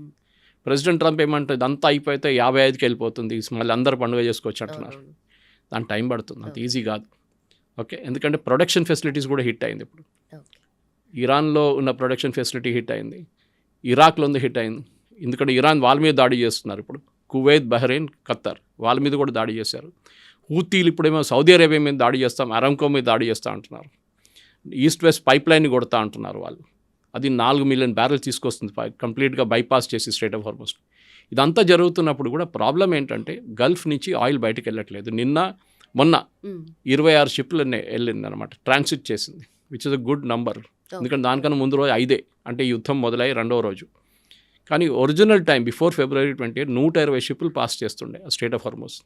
ప్రెసిడెంట్ ట్రంప్ ఏమంటారు, ఇదంతా అయిపోతే 55కి వెళ్ళిపోతుంది, మళ్ళీ అందరూ పండుగ చేసుకోవచ్చు అంటున్నారు. దానికి టైం పడుతుంది, అంత ఈజీ కాదు. ఓకే, ఎందుకంటే ప్రొడక్షన్ ఫెసిలిటీస్ కూడా హిట్ అయింది. ఇప్పుడు ఇరాన్లో ఉన్న ప్రొడక్షన్ ఫెసిలిటీ హిట్ అయింది, ఇరాక్లో ఉంది హిట్ అయింది. ఎందుకంటే ఇరాన్ వాళ్ళ మీద దాడి చేస్తున్నారు. ఇప్పుడు కువైత్, బహ్రెయిన్, ఖత్తర్ వాళ్ళ మీద కూడా దాడి చేశారు. హూతీలు ఇప్పుడేమో సౌదీ అరేబియా మీద దాడి చేస్తాం, అరామ్కో మీద దాడి చేస్తూ అంటున్నారు. ఈస్ట్ వెస్ట్ పైప్ లైన్ని కొడతా అంటున్నారు వాళ్ళు. అది 4 మిలియన్ బ్యారెల్ తీసుకొస్తుంది, కంప్లీట్గా బైపాస్ చేసి స్ట్రెయిట్ ఆఫ్ హార్మోస్. ఇదంతా జరుగుతున్నప్పుడు కూడా ప్రాబ్లం ఏంటంటే గల్ఫ్ నుంచి ఆయిల్ బయటకు వెళ్ళట్లేదు. మొన్న 26 షిప్లు వెళ్ళింది అనమాట, ట్రాన్సిట్ చేసింది, which is a good number. ఎందుకంటే దానికన్నా ముందు రోజు 5, అంటే యుద్ధం మొదలై 2వ రోజు. కానీ ఒరిజినల్ టైం బిఫోర్ February 28 120 షిప్లు పాస్ చేస్తుండే స్ట్రెయిట్ ఆఫ్ హార్మోస్.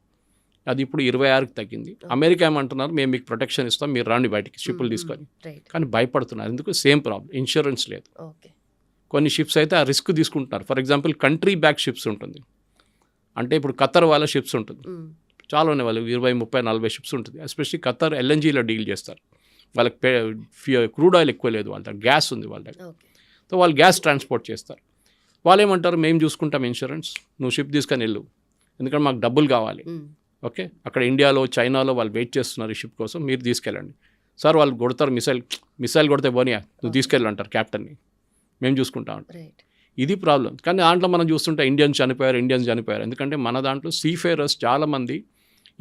అది ఇప్పుడు 26కి తగ్గింది. అమెరికా ఏమంటున్నారు, మేము మీకు ప్రొటెక్షన్ ఇస్తాం, మీరు రాండి బయటికి షిప్లు తీసుకొని. కానీ భయపడుతున్నారు, ఎందుకు? సేమ్ ప్రాబ్లం, ఇన్సూరెన్స్ లేదు. కొన్ని షిప్స్ అయితే ఆ రిస్క్ తీసుకుంటున్నారు. For example country back ships ఉంటుంది, అంటే ఇప్పుడు ఖత్తర్ వాళ్ళ షిప్స్ ఉంటుంది, చాలా ఉన్నాయి, వాళ్ళు 20, 30, 40 షిప్స్ ఉంటుంది. ఎస్పెషల్లీ ఖత్తర్ LNGలో డీల్ చేస్తారు. వాళ్ళకి క్రూడ్ ఆయిల్ ఎక్కువ లేదు, వాళ్ళ దగ్గర గ్యాస్ ఉంది వాళ్ళ దగ్గర. సో వాళ్ళు గ్యాస్ ట్రాన్స్పోర్ట్ చేస్తారు. వాళ్ళు ఏమంటారు, మేము చూసుకుంటాం ఇన్సూరెన్స్, నువ్వు షిప్ తీసుకొని వెళ్ళు, ఎందుకంటే మాకు డబ్బులు కావాలి. ఓకే, అక్కడ ఇండియాలో చైనాలో వాళ్ళు వెయిట్ చేస్తున్నారు ఈ షిప్ కోసం, మీరు తీసుకెళ్ళండి. సార్ వాళ్ళు కొడతారు, మిసైల్ కొడితే పోనీయా, నువ్వు తీసుకెళ్ళు అంటారు క్యాప్టెన్ని, మేము చూసుకుంటాం అంటారు. ఇది ప్రాబ్లం. కానీ దాంట్లో మనం చూస్తుంటే ఇండియన్స్ చనిపోయారు. ఎందుకంటే మన దాంట్లో సీఫేరర్స్ చాలామంది,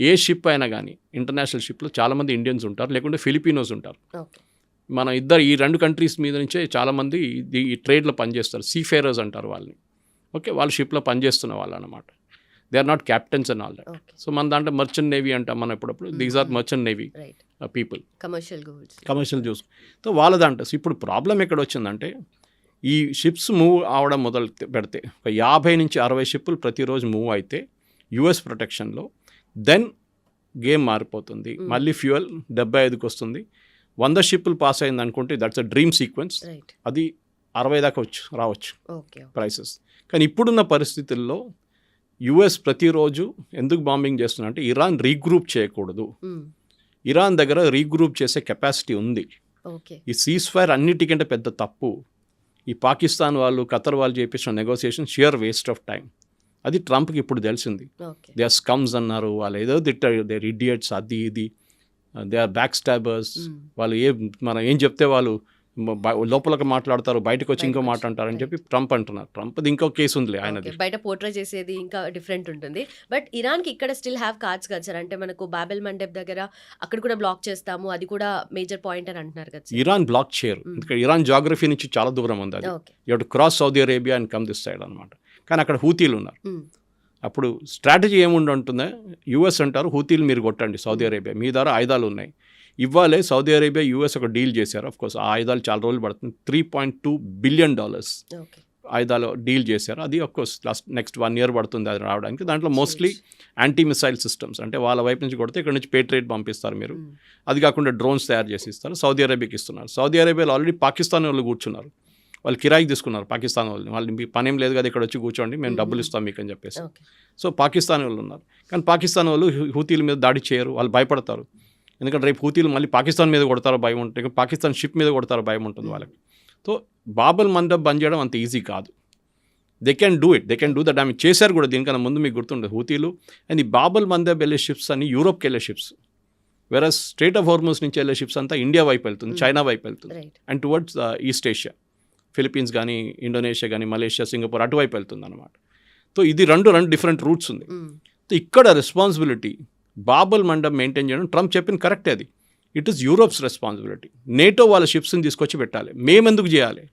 ఏ షిప్ అయినా కానీ ఇంటర్నేషనల్ షిప్లో చాలామంది ఇండియన్స్ ఉంటారు, లేకుంటే ఫిలిపినోస్ ఉంటారు. మన ఈ 2 కంట్రీస్ మీద నుంచే చాలామంది ఈ ట్రేడ్లో పనిచేస్తారు, సీఫేరర్స్ అంటారు వాళ్ళని. ఓకే, వాళ్ళ షిప్లో పనిచేస్తున్న వాళ్ళు అనమాట. They are not captains and all that. So మన దాంట్లో మర్చెంట్ నేవీ అంటాం మనం ఎప్పుడప్పుడు, these are merchant navy people, commercial చూస్. సో వాళ్ళ దాంట్లో ఇప్పుడు ప్రాబ్లం ఎక్కడ వచ్చిందంటే, ఈ షిప్స్ మూవ్ అవడం మొదలు పెడితే ఒక 50 నుంచి 60 షిప్పులు ప్రతిరోజు మూవ్ అయితే యుఎస్ ప్రొటెక్షన్లో, దెన్ గేమ్ మారిపోతుంది. మళ్ళీ ఫ్యూయల్ 75కి వస్తుంది. 100 షిప్పులు పాస్ అయింది అనుకుంటే దట్స్ అ డ్రీమ్ సీక్వెన్స్. అది 60 దాకా రావచ్చు ప్రైసెస్. కానీ ఇప్పుడున్న పరిస్థితుల్లో యుఎస్ ప్రతిరోజు ఎందుకు బాంబింగ్ చేస్తున్నా అంటే, ఇరాన్ రీగ్రూప్ చేయకూడదు. ఇరాన్ దగ్గర రీగ్రూప్ చేసే కెపాసిటీ ఉంది. ఈ సీజ్ ఫైర్ అన్నిటికంటే పెద్ద తప్పు. ఈ పాకిస్తాన్ వాళ్ళు, ఖతర్ వాళ్ళు చేపించిన negotiation sheer waste of time. అది ట్రంప్కి ఇప్పుడు తెలిసింది. దే ఆర్ స్కమ్స్ అన్నారు, వాళ్ళు ఏదో తిట్టారు, దే ఆర్ ఇడియట్స్, అది ఇది, దే ఆర్ బ్యాక్ స్టాబర్స్. వాళ్ళు మనం ఏం చెప్తే వాళ్ళు లోపలికి మాట్లాడతారు, బయటకు వచ్చి ఇంకో మాట అంటారని చెప్పి ట్రంప్ అంటున్నారు. ట్రంప్ది ఇంకో కేసు ఉంది ఆయనది, బయట పోర్ట్రే చేసేది ఇంకా డిఫరెంట్ ఉంటుంది. బట్ ఇరాన్కి ఇక్కడ స్టిల్ హ్యావ్ కార్డ్స్ కదా సార్, అంటే మనకు బాబెల్ మండప్ దగ్గర అక్కడ కూడా బ్లాక్ చేస్తాము, అది కూడా మేజర్ పాయింట్ అని అంటున్నారు కదా. ఇరాన్ బ్లాక్ చేయరు, ఎందుకంటే ఇరాన్ జాగ్రఫీ నుంచి చాలా దూరం ఉంది. అది you have to cross Saudi Arabia and come this side అనమాట. కానీ అక్కడ హూతీలు ఉన్నారు. అప్పుడు స్ట్రాటజీ ఏముంటుందో, యూఎస్ అంటారు హూతీలు మీరు కొట్టండి సౌదీ అరేబియా, మీ ద్వారా ఆయుధాలు ఉన్నాయి. ఇవ్వాలే సౌదీ అరేబియా యూఎస్ ఒక డీల్ చేశారు. ఆఫ్కోర్స్ ఆ ఆయుధాలు చాలా రోజులు పడుతుంది, $3.2 బిలియన్ ఆయుధాలు డీల్ చేశారు. అది ఆఫ్కోర్స్ నెక్స్ట్ 1 year పడుతుంది అది రావడానికి. దాంట్లో మోస్ట్లీ యాంటీ మిసైల్ సిస్టమ్స్, అంటే వాళ్ళ వైపు నుంచి కొడితే ఇక్కడ నుంచి పేట్రియట్ పంపిస్తారు మీరు. అది కాకుండా డ్రోన్స్ తయారు చేసి ఇస్తారు, సౌదీ అరేబియాకి ఇస్తున్నారు. సౌదీ అరేబియాలో ఆల్రెడీ పాకిస్తాన్ వాళ్ళు కూర్చున్నారు, వాళ్ళు కిరాయికి తీసుకున్నారు పాకిస్తాన్ వాళ్ళని. వాళ్ళు మీ పనేం లేదు కదా ఇక్కడ వచ్చి కూర్చోండి, మేము డబ్బులు ఇస్తాం మీకు అని చెప్పేసి. సో పాకిస్తాన్ వాళ్ళు ఉన్నారు. కానీ పాకిస్తాన్ వాళ్ళు హూతీల మీద దాడి చేయరు, వాళ్ళు భయపడతారు. ఎందుకంటే రేపు హూతీలు మళ్ళీ పాకిస్తాన్ మీద కొడతారో భయం ఉంటుంది, పాకిస్తాన్ షిప్ మీద కొడతారో భయం ఉంటుంది వాళ్ళకి. సో బాబెల్ మండప్ బంద్ చేయడం అంత ఈజీ కాదు. They can do the damage. చేశారు కూడా దీనికన్నా ముందు, మీకు గుర్తుండదు హూతీలు. అండ్ ఈ బాబెల్ మండప్ వెళ్ళే షిప్స్ అన్ని యూరోప్కి వెళ్ళే షిప్స్, వెరస్ స్ట్రేట్ ఆఫ్ హార్మస్ నుంచి వెళ్ళే షిప్స్ అంతా ఇండియా వైపు వెళ్తుంది, చైనా వైపు వెళ్తుంది, and towards east Asia, Philippines కానీ, ఇండోనేషియా కానీ, మలేషియా, సింగపూర్ అటువైపు వెళ్తుంది అనమాట. సో ఇది రెండు డిఫరెంట్ రూట్స్ ఉంది. సో ఇక్కడ రెస్పాన్సిబిలిటీ బాబెల్ మండప్ మెయింటైన్ చేయడం ట్రంప్ చెప్పింది కరెక్టే. అది it is Europe's responsibility. NATO వాళ్ళ షిప్స్ని తీసుకొచ్చి పెట్టాలి, మేమెందుకు చేయాలి?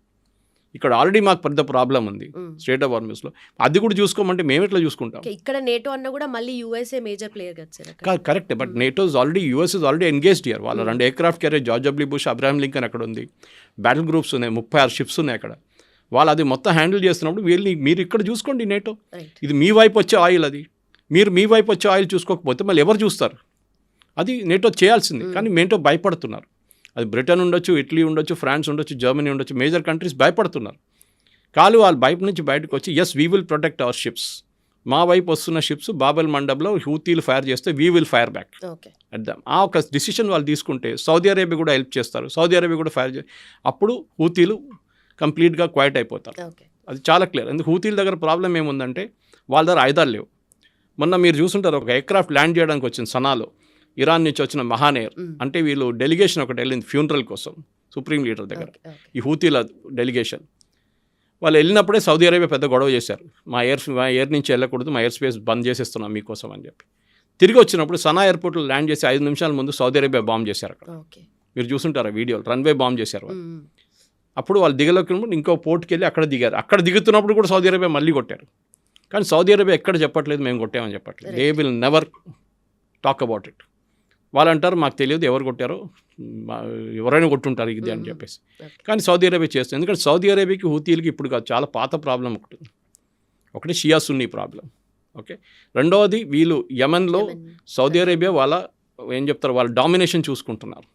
ఇక్కడ ఆల్రెడీ మాకు పెద్ద ప్రాబ్లం ఉంది స్ట్రేట్ ఆఫ్ హార్మస్లో, అది కూడా చూసుకోమంటే మేము ఎట్లా చూసుకుంటాం? ఇక్కడ నేటో అన్న కూడా మళ్ళీ యూఎస్ఏ మేజర్ ప్లేయర్ కదా. కరెక్టే, but NATO US is already engaged here. వాళ్ళ 2 aircraft carrier George W bush, Abraham Lincoln అక్కడ ఉంది, బ్యాటిల్ గ్రూప్స్ ఉన్నాయి, 36 షిప్స్ ఉన్నాయి అక్కడ. వాళ్ళు అది మొత్తం హ్యాండిల్ చేస్తున్నప్పుడు మీరు ఇక్కడ చూసుకోండి నేటో. ఇది మీ వైపు వచ్చే ఆయిల్, అది మీరు మీ వైపు వచ్చే ఆయిల్ చూసుకోకపోతే మళ్ళీ ఎవరు చూస్తారు? అది నేటో చేయాల్సింది. కానీ నేటో భయపడుతున్నారు. అది బ్రిటన్ ఉండొచ్చు, ఇటలీ ఉండొచ్చు, ఫ్రాన్స్ ఉండొచ్చు, జర్మనీ ఉండొచ్చు, మేజర్ కంట్రీస్ భయపడుతున్నారు. వాళ్ళు బయట నుంచి బయటకు వచ్చి yes we will protect our ships, మా వైపు వస్తున్న షిప్స్ బాబెల్ మండబ్లో హూతీలు ఫైర్ చేస్తే వీ విల్ ఫైర్ బ్యాక్ అడ్దాం. ఆ ఒక డిసిషన్ వాళ్ళు తీసుకుంటే సౌదీ అరేబియా కూడా హెల్ప్ చేస్తారు, సౌదీ అరేబియా కూడా ఫైర్ అప్పుడు హూతీలు కంప్లీట్గా క్వైట్ అయిపోతారు. అది చాలా క్లియర్. ఎందుకు హూతీల దగ్గర ప్రాబ్లం ఏముందంటే వాళ్ళ దగ్గర ఆయుధాలు లేవు. మొన్న మీరు చూసుంటారు, ఒక ఎయిర్క్రాఫ్ట్ ల్యాండ్ చేయడానికి వచ్చింది సనాలో, ఇరాన్ నుంచి వచ్చిన మహానేర్, అంటే వీళ్ళు డెలిగేషన్ ఒకటి వెళ్ళింది ఫ్యూనరల్ కోసం సుప్రీం లీడర్ దగ్గర, ఈ హూతీల డెలిగేషన్. వాళ్ళు వెళ్ళినప్పుడే సౌదీ అరేబియా పెద్ద గొడవ చేశారు, మా ఎయిర్ నుంచి వెళ్ళకూడదు, మా ఎయిర్ స్పేస్ బంద్ చేసేస్తున్నాం మీకోసం అని చెప్పి. తిరిగి వచ్చినప్పుడు సనా ఎయిర్పోర్ట్లో ల్యాండ్ చేసి 5 నిమిషాల ముందు సౌదీ అరేబియా బాంబ్ చేశారు అక్కడ. మీరు చూసుంటారు ఆ వీడియోలు, రన్వే బాంబ్ చేశారు వాళ్ళు. అప్పుడు వాళ్ళు దిగలేకున్నప్పుడు ఇంకో పోర్ట్కి వెళ్ళి అక్కడ దిగారు. అక్కడ దిగుతున్నప్పుడు కూడా సౌదీ అరేబియా మళ్ళీ కొట్టారు. కానీ సౌదీ అరేబియా ఎక్కడ చెప్పట్లేదు మేము కొట్టామని చెప్పట్లేదు. They will never talk about it. వాళ్ళు అంటారు మాకు తెలియదు ఎవరు కొట్టారో, ఎవరైనా కొట్టుంటారు ఇది అని చెప్పేసి. కానీ సౌదీ అరేబియా చేస్తుంది. ఎందుకంటే సౌదీ అరేబియాకి హూతీలకి ఇప్పుడు కాదు, చాలా పాత ప్రాబ్లం ఒకటి షియా సున్నీ ప్రాబ్లం. ఓకే, రెండవది వీళ్ళు యెమెన్లో సౌదీ అరేబియా వాళ్ళ ఏం చెప్తారు, వాళ్ళ డామినేషన్ చూసుకుంటున్నారు.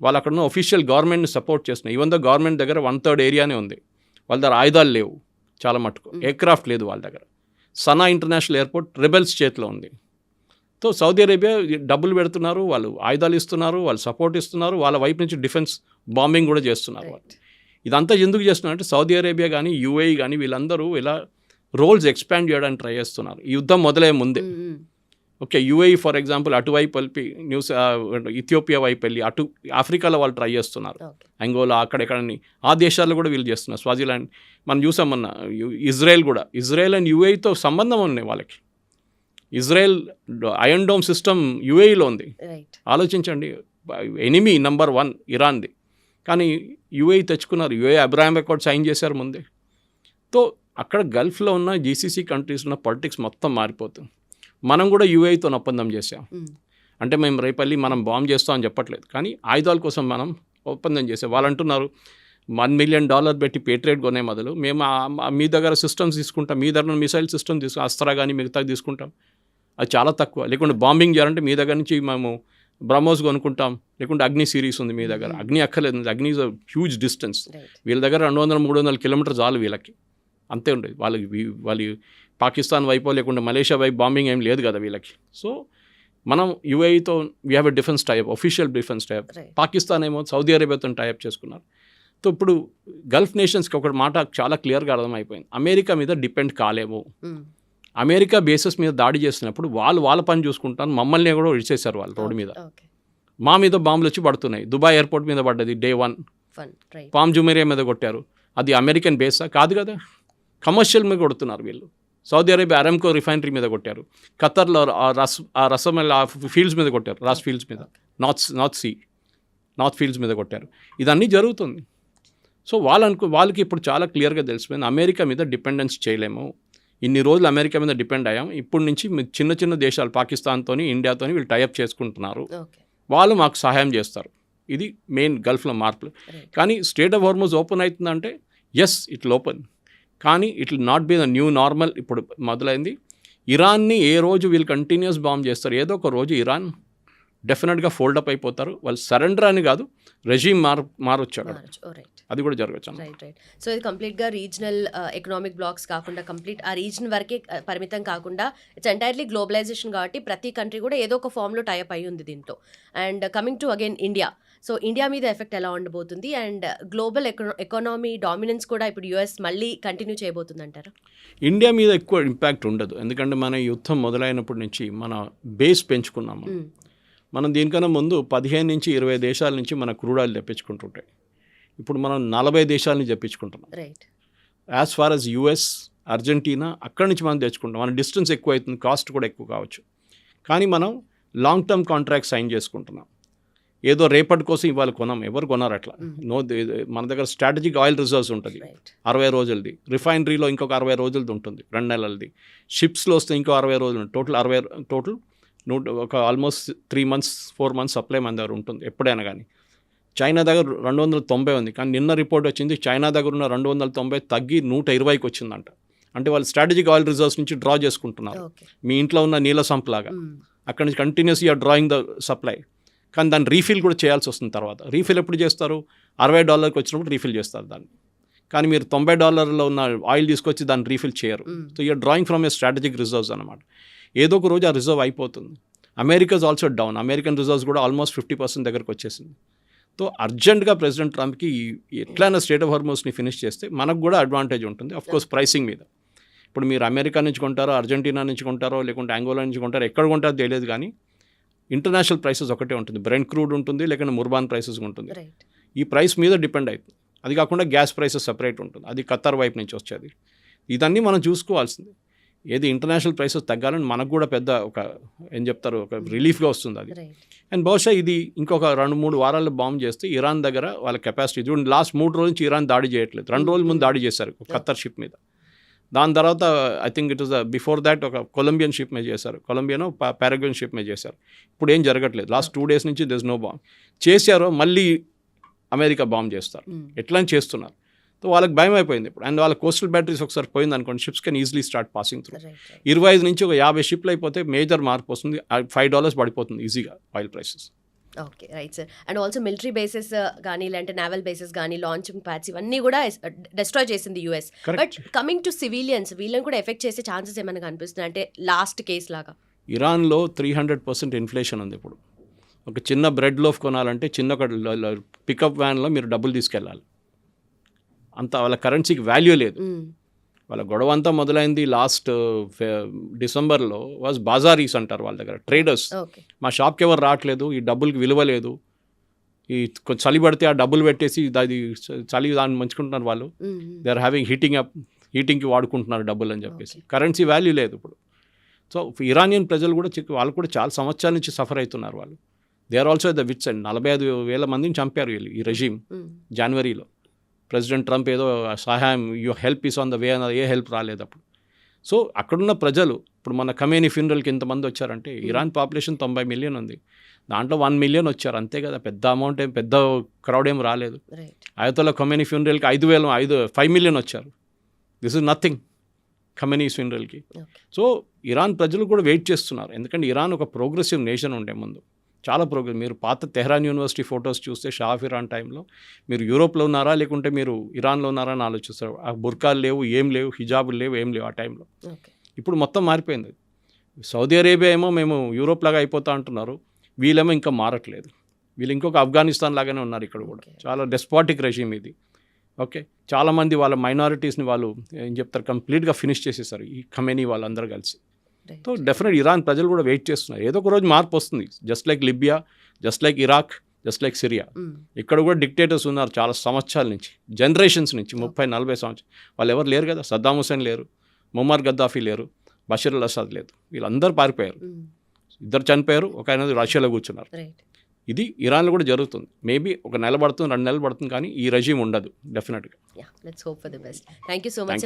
వాళ్ళు అక్కడ ఉన్న ఒఫీషియల్ గవర్నమెంట్ని సపోర్ట్ చేస్తున్నారు. ఈవెన్ దో గవర్నమెంట్ దగ్గర 1/3 ఏరియానే ఉంది, వాళ్ళ దగ్గర ఆయుధాలు లేవు చాలా మటుకు, ఎయిర్క్రాఫ్ట్ లేదు వాళ్ళ దగ్గర. సనా ఇంటర్నేషనల్ ఎయిర్పోర్ట్ రెబెల్స్ చేతిలో ఉంది. సో సౌదీ అరేబియా డబ్బులు పెడుతున్నారు, వాళ్ళు ఆయుధాలు ఇస్తున్నారు, వాళ్ళు సపోర్ట్ ఇస్తున్నారు, వాళ్ళ వైపు నుంచి డిఫెన్స్ బాంబింగ్ కూడా చేస్తున్నారు వాళ్ళు. ఇదంతా ఎందుకు చేస్తున్నారంటే సౌదీ అరేబియా కానీ యూఏఈ కానీ వీళ్ళందరూ ఇలా రోల్స్ ఎక్స్పాండ్ చేయడానికి ట్రై చేస్తున్నారు ఈ యుద్ధం మొదలయ్యే ముందే. ఓకే, యూఏఈ ఫర్ ఎగ్జాంపుల్ అటువైపు వెళ్ళి ఇథియోపియా వైపు వెళ్ళి అటు ఆఫ్రికాలో వాళ్ళు ట్రై చేస్తున్నారు, అంగోలా అక్కడెక్కడని ఆ దేశాల్లో కూడా వీళ్ళు చేస్తున్నారు. స్వాజిలాండ్ మనం చూసాం మొన్న. ఇజ్రాయెల్ అండ్ యూఏఈతో సంబంధం ఉన్నాయి వాళ్ళకి. ఇజ్రాయెల్ ఐరన్ డోమ్ సిస్టమ్ యూఏఈలో ఉంది. ఆలోచించండి, ఎనిమీ నెంబర్ 1 ఇరాన్ది, కానీ యూఏఈ తెచ్చుకున్నారు. యూఏఈ అబ్రాహాం అకార్డ్ సైన్ చేశారు ముందే. తో అక్కడ గల్ఫ్లో ఉన్న జీసీసీ కంట్రీస్లో ఉన్న పొలిటిక్స్ మొత్తం మారిపోతుంది. మనం కూడా యూఏఈతో ఒప్పందం చేసాం. అంటే మేము రేపల్లి మనం బాంబ్ చేస్తామని చెప్పట్లేదు, కానీ ఆయుధాల కోసం మనం ఒప్పందం చేసాం. వాళ్ళు అంటున్నారు $1 million పెట్టి పేట్రియట్ కొనే మొదలు మేము మీ దగ్గర సిస్టమ్స్ తీసుకుంటాం, మీ దగ్గర మిసైల్ సిస్టమ్ అస్త్రా కానీ మిగతా తీసుకుంటాం, అది చాలా తక్కువ. లేకుంటే బాంబింగ్ చేయాలంటే మీ దగ్గర నుంచి మేము బ్రహ్మోస్ కొనుక్కుంటాం, లేకుంటే అగ్ని సిరీస్ ఉంది మీ దగ్గర. అగ్ని అక్కర్లేదు, అగ్ని ఈజ్ అ హ్యూజ్ డిస్టెన్స్. వీళ్ళ దగ్గర 200-300 కిలోమీటర్ చాలు వీళ్ళకి, అంతే ఉండేది. వాళ్ళు పాకిస్తాన్ వైపో లేకుంటే మలేషియా వైపు బాంబింగ్ ఏం లేదు కదా వీళ్ళకి. సో మనం యూఏఈతో we have a defence type, official defence type. Pakistan ఏమో సౌదీ అరేబియాతో టైప్ చేసుకున్నారు. సో ఇప్పుడు గల్ఫ్ నేషన్స్కి ఒక మాట చాలా క్లియర్గా అర్థమైపోయింది, అమెరికా మీద డిపెండ్ కాలేము. అమెరికా బేసెస్ మీద దాడి చేస్తున్నప్పుడు వాళ్ళ పని చూసుకుంటాను, మమ్మల్ని కూడా విడిచేశారు వాళ్ళు రోడ్డు మీద. మా మీద బాంబులు వచ్చి పడుతున్నాయి. దుబాయ్ ఎయిర్పోర్ట్ మీద పడ్డది Day 1. పామ్ జుమేరియా మీద కొట్టారు, అది అమెరికన్ బేసా కాదు కదా, కమర్షియల్ మీద కొడుతున్నారు వీళ్ళు. సౌదీ అరేబియా అరామ్కో రిఫైనరీ మీద కొట్టారు, ఖతర్లో రసమల్ ఫీల్డ్స్ మీద కొట్టారు, రాస్ ఫీల్డ్స్ మీద, నార్త్ ఫీల్డ్స్ మీద కొట్టారు. ఇదన్నీ జరుగుతుంది. సో వాళ్ళకి ఇప్పుడు చాలా క్లియర్గా తెలిసిపోయింది, అమెరికా మీద డిపెండెన్స్ చేయలేము. ఇన్ని రోజులు అమెరికా మీద డిపెండ్ అయ్యాం, ఇప్పుడు నుంచి చిన్న చిన్న దేశాలు పాకిస్తాన్తో ఇండియాతో వీళ్ళు టైఅప్ చేసుకుంటున్నారు, వాళ్ళు మాకు సహాయం చేస్తారు. ఇది మెయిన్ గల్ఫ్లో మార్పులు. కానీ స్ట్రెయిట్ ఆఫ్ హార్మోజ్ ఓపెన్ అవుతుందంటే ఎస్ ఇట్ విల్ ఓపెన్, కానీ it will not be the new normal. ఇప్పుడు మొదలైంది. ఇరాన్ని ఏ రోజు వీళ్ళు కంటిన్యూస్ బాంబ్ చేస్తారు, ఏదో ఒక రోజు ఇరాన్ డెఫినెట్గా ఫోల్డప్ అయిపోతారు. వాళ్ళు సరెండర్ అని కాదు, రెజీమ్ మారొచ్చాడు, అది కూడా జరగచ్చు. రైట్. సో ఇది కంప్లీట్గా రీజనల్ ఎకనామిక్ బ్లాక్స్ కాకుండా కంప్లీట్ ఆ రీజన్ వరకే పరిమితం కాకుండా ఇట్స్ ఎంటైర్లీ గ్లోబలైజేషన్ కాబట్టి ప్రతి కంట్రీ కూడా ఏదో ఒక ఫామ్లో టైప్ అయి ఉంది దీంతో. And coming to again India, so India మీద ఎఫెక్ట్ ఎలా ఉండబోతుంది అండ్ గ్లోబల్ ఎకానమీ డామినెన్స్ కూడా ఇప్పుడు యుఎస్ మళ్ళీ కంటిన్యూ చేయబోతుంది అంటారా? ఇండియా మీద ఎక్కువ ఇంపాక్ట్ ఉండదు, ఎందుకంటే మన యుద్ధం మొదలైనప్పటి నుంచి మన బేస్ పెంచుకున్నాము. మనం దీనికన్నా ముందు 15-20 దేశాల నుంచి మన క్రూడ్ ఆయిల్ తెప్పించుకుంటుంటాయి. ఇప్పుడు మనం 40 దేశాల నుంచి తెప్పించుకుంటున్నాం. As far as US, Argentina అక్కడి నుంచి మనం తెచ్చుకుంటాం. మన డిస్టెన్స్ ఎక్కువ అవుతుంది, కాస్ట్ కూడా ఎక్కువ కావచ్చు, కానీ మనం లాంగ్ టర్మ్ కాంట్రాక్ట్ సైన్ చేసుకుంటున్నాం. ఏదో రేపటి కోసం ఇవాళ కొనాం, ఎవరు కొన్నారు అట్లా. మన దగ్గర స్ట్రాటజిక్ ఆయిల్ రిజర్వ్స్ ఉంటుంది 60 రోజులది, రిఫైనరీలో ఇంకొక 60 రోజులది ఉంటుంది 2 నెలలది, షిప్స్లో వస్తే ఇంకో 60 రోజులు, టోటల్ ఒక ఆల్మోస్ట్ 3 months 4 months సప్లై మన దగ్గర ఉంటుంది ఎప్పుడైనా. కానీ చైనా దగ్గర 290 ఉంది, కానీ నిన్న రిపోర్ట్ వచ్చింది చైనా దగ్గర ఉన్న 290 తగ్గి 120కి వచ్చిందంట. అంటే వాళ్ళు స్ట్రాటజిక్ ఆయిల్ రిజర్వ్స్ నుంచి డ్రా చేసుకుంటున్నారు. మీ ఇంట్లో ఉన్న నీళ్ళ సంప్లాగా అక్కడి నుంచి continuous you're drawing the supply, కానీ దాన్ని రీఫిల్ కూడా చేయాల్సి వస్తుంది. తర్వాత రీఫిల్ ఎప్పుడు చేస్తారు, $60 వచ్చినప్పుడు రీఫిల్ చేస్తారు దాన్ని. కానీ మీరు $90 ఉన్న ఆయిల్ తీసుకొచ్చి దాన్ని రీఫిల్ చేయరు. So you're drawing from a strategic reserves అనమాట. ఏదో ఒక రోజు ఆ రిజర్వ్ అయిపోతుంది. America's also down, American reserves కూడా ఆల్మోస్ట్ 50% దగ్గరకు వచ్చేసింది. సో అర్జెంట్గా ప్రెసిడెంట్ ట్రంప్కి ఎట్లయినా స్ట్రెయిట్ ఆఫ్ హార్మోజ్ని ఫినిష్ చేస్తే మనకు కూడా అడ్వాంటేజ్ ఉంటుంది. అఫ్కోర్స్ ప్రైసింగ్ మీద ఇప్పుడు మీరు అమెరికా నుంచి కొంటారో, అర్జెంటీనా నుంచి కొంటారో, లేకుంటే అంగోలా నుంచి కొంటారో, ఎక్కడ కొంటారో తెలియదు, కానీ ఇంటర్నేషనల్ ప్రైసెస్ ఒకటే ఉంటుంది. బ్రెంట్ క్రూడ్ ఉంటుంది, లేకుంటే ముర్బాన్ ప్రైసెస్ ఉంటుంది. ఈ ప్రైస్ మీద డిపెండ్ అవుతుంది. అది కాకుండా గ్యాస్ ప్రైసెస్ సపరేట్ ఉంటుంది, అది ఖతర్ వైపు నుంచి వచ్చేది. ఇదన్నీ మనం చూసుకోవాల్సింది. ఏది ఇంటర్నేషనల్ ప్రైసెస్ తగ్గాలని మనకు కూడా పెద్ద ఒక ఒక రిలీఫ్గా వస్తుంది అది. అండ్ బహుశా ఇది ఇంకొక 2-3 వారాల్లో బాంబ్ చేస్తే ఇరాన్ దగ్గర వాళ్ళ కెపాసిటీ చూడండి. లాస్ట్ 3 రోజుల నుంచి ఇరాన్ దాడి చేయట్లేదు, 2 రోజుల ముందు దాడి చేశారు ఖతర్ షిప్ మీద. దాని తర్వాత I think it is before that ఒక కొలంబియన్ షిప్ మీద చేశారు, కొలంబియానో పారాగ్వెన్ షిప్ మీద చేశారు. ఇప్పుడు ఏం జరగట్లేదు, లాస్ట్ 2 days నుంచి దెర్ ఇస్ నో బాంబ్. చేశారో మళ్ళీ అమెరికా బాంబ్ చేస్తారు, ఎట్లా చేస్తున్నారు. సో వాళ్ళకి భయం అయిపోయింది ఇప్పుడు. అండ్ వాళ్ళ కోస్టల్ బ్యాటరీస్ ఒకసారి పోయింది అనుకోండి, ships can easily start passing through. 25 నుంచి ఒక 50 షిప్లు అయిపోతే మేజర్ మార్పు వస్తుంది, $5 పడిపోతుంది ఈజీగా oil prices. Okay, right sir. And also military bases కానీ లేదంటే నేవల్ బేసెస్ కానీ లాంచింగ్ ప్యాడ్స్ ఇవన్నీ కూడా డిస్ట్రాయ్ చేసింది US. But coming to civilians, వీళ్ళని కూడా ఎఫెక్ట్ చేసే ఛాన్సెస్ ఏమైనా కనిపిస్తుంది అంటే లాస్ట్ కేస్ లాగా? ఇరాన్లో 300% ఇన్ఫ్లేషన్ ఉంది ఇప్పుడు. ఒక చిన్న బ్రెడ్ లోఫ్ కొనాలంటే చిన్న ఒక పికప్ వ్యాన్లో మీరు డబ్బులు తీసుకెళ్ళాలి. అంత వాళ్ళ కరెన్సీకి వాల్యూ లేదు. వాళ్ళ గొడవ అంతా మొదలైంది లాస్ట్ డిసెంబర్లో వాజ్ బాజారీస్ అంటారు వాళ్ళ దగ్గర, ట్రేడర్స్. మా షాప్కి ఎవరు రావట్లేదు, ఈ డబ్బులకి విలువ లేదు, ఈ చలి పడితే ఆ డబ్బులు పెట్టేసి అది చలి దాన్ని మంచుకుంటున్నారు వాళ్ళు. దే ఆర్ హ్యావింగ్ హీటింగ్కి వాడుకుంటున్నారు డబ్బులు అని చెప్పేసి. కరెన్సీ వాల్యూ లేదు ఇప్పుడు. సో ఇరానియన్ ప్రజలు కూడా వాళ్ళు కూడా చాలా సంవత్సరాల నుంచి సఫర్ అవుతున్నారు వాళ్ళు. They are also the wits and 45,000 మందిని చంపారు వీళ్ళు ఈ రెజీమ్ జనవరిలో. ప్రెసిడెంట్ ట్రంప్ ఏదో సహాయం help is on the way అన్నది, ఏ హెల్ప్ రాలేదు అప్పుడు. సో అక్కడున్న ప్రజలు ఇప్పుడు మన ఖమేనీ ఫ్యూనరల్కి ఎంతమంది వచ్చారంటే, ఇరాన్ పాపులేషన్ 90 మిలియన్ ఉంది, దాంట్లో 1 మిలియన్ వచ్చారు అంతే కదా, పెద్ద అమౌంట్ ఏం, పెద్ద క్రౌడ్ ఏం రాలేదు. అయతోల్లా ఖమేనీ ఫ్యూనరల్కి 5 మిలియన్ వచ్చారు. దిస్ ఇస్ నథింగ్ ఖమేనీ ఫ్యూనరల్కి. సో ఇరాన్ ప్రజలు కూడా వెయిట్ చేస్తున్నారు, ఎందుకంటే ఇరాన్ ఒక ప్రోగ్రెసివ్ నేషన్ ఉండే ముందు, చాలా ప్రోగ్రెస్. మీరు పాత తెహ్రాన్ యూనివర్సిటీ ఫొటోస్ చూస్తే షా ఆఫ్ ఇరాన్ టైంలో మీరు యూరోప్లో ఉన్నారా లేకుంటే మీరు ఇరాన్లో ఉన్నారా అని ఆలోచిస్తారు. ఆ బుర్కాలు లేవు, ఏం లేవు, హిజాబులు లేవు, ఏం లేవు ఆ టైంలో. ఇప్పుడు మొత్తం మారిపోయింది. సౌదీ అరేబియా ఏమో మేము యూరోప్ లాగా అయిపోతా అంటున్నారు, వీళ్ళేమో ఇంకా మారట్లేదు. వీళ్ళు ఇంకొక ఆఫ్ఘనిస్తాన్ లాగానే ఉన్నారు ఇక్కడ కూడా. చాలా డెస్పాటిక్ రెజీమ్ ఇది. ఓకే, చాలామంది వాళ్ళ మైనారిటీస్ని వాళ్ళు ఏం చెప్తారు కంప్లీట్గా ఫినిష్ చేసేసారు ఈ ఖమేనీ వాళ్ళందరూ కలిసి. సో డెఫినెట్ ఇరాన్ ప్రజలు కూడా వెయిట్ చేస్తున్నారు, ఏదో ఒక రోజు మార్పు వస్తుంది. Just like Libya, just like Iraq, just like Syria. ఇక్కడ కూడా డిక్టేటర్స్ ఉన్నారు చాలా సంవత్సరాల నుంచి, జనరేషన్స్ నుంచి, 30-40 సంవత్సరాలు. వాళ్ళు ఎవరు లేరు కదా, సద్దాం హుసేన్ లేరు, ముమ్మర్ గద్దాఫీ లేరు, బషర్ అల్ అసాద్ లేదు, వీళ్ళందరూ పారిపోయారు. 2 చనిపోయారు, ఒక ఆయన రష్యాలో కూర్చున్నారు. ఇది ఇరాన్లో కూడా జరుగుతుంది. మేబీ ఒక నెల పడుతుంది, 2 నెలలు పడుతుంది, కానీ ఈ రెజీమ్ ఉండదు డెఫినెట్గా. Let's hope for the best. Thank you so much.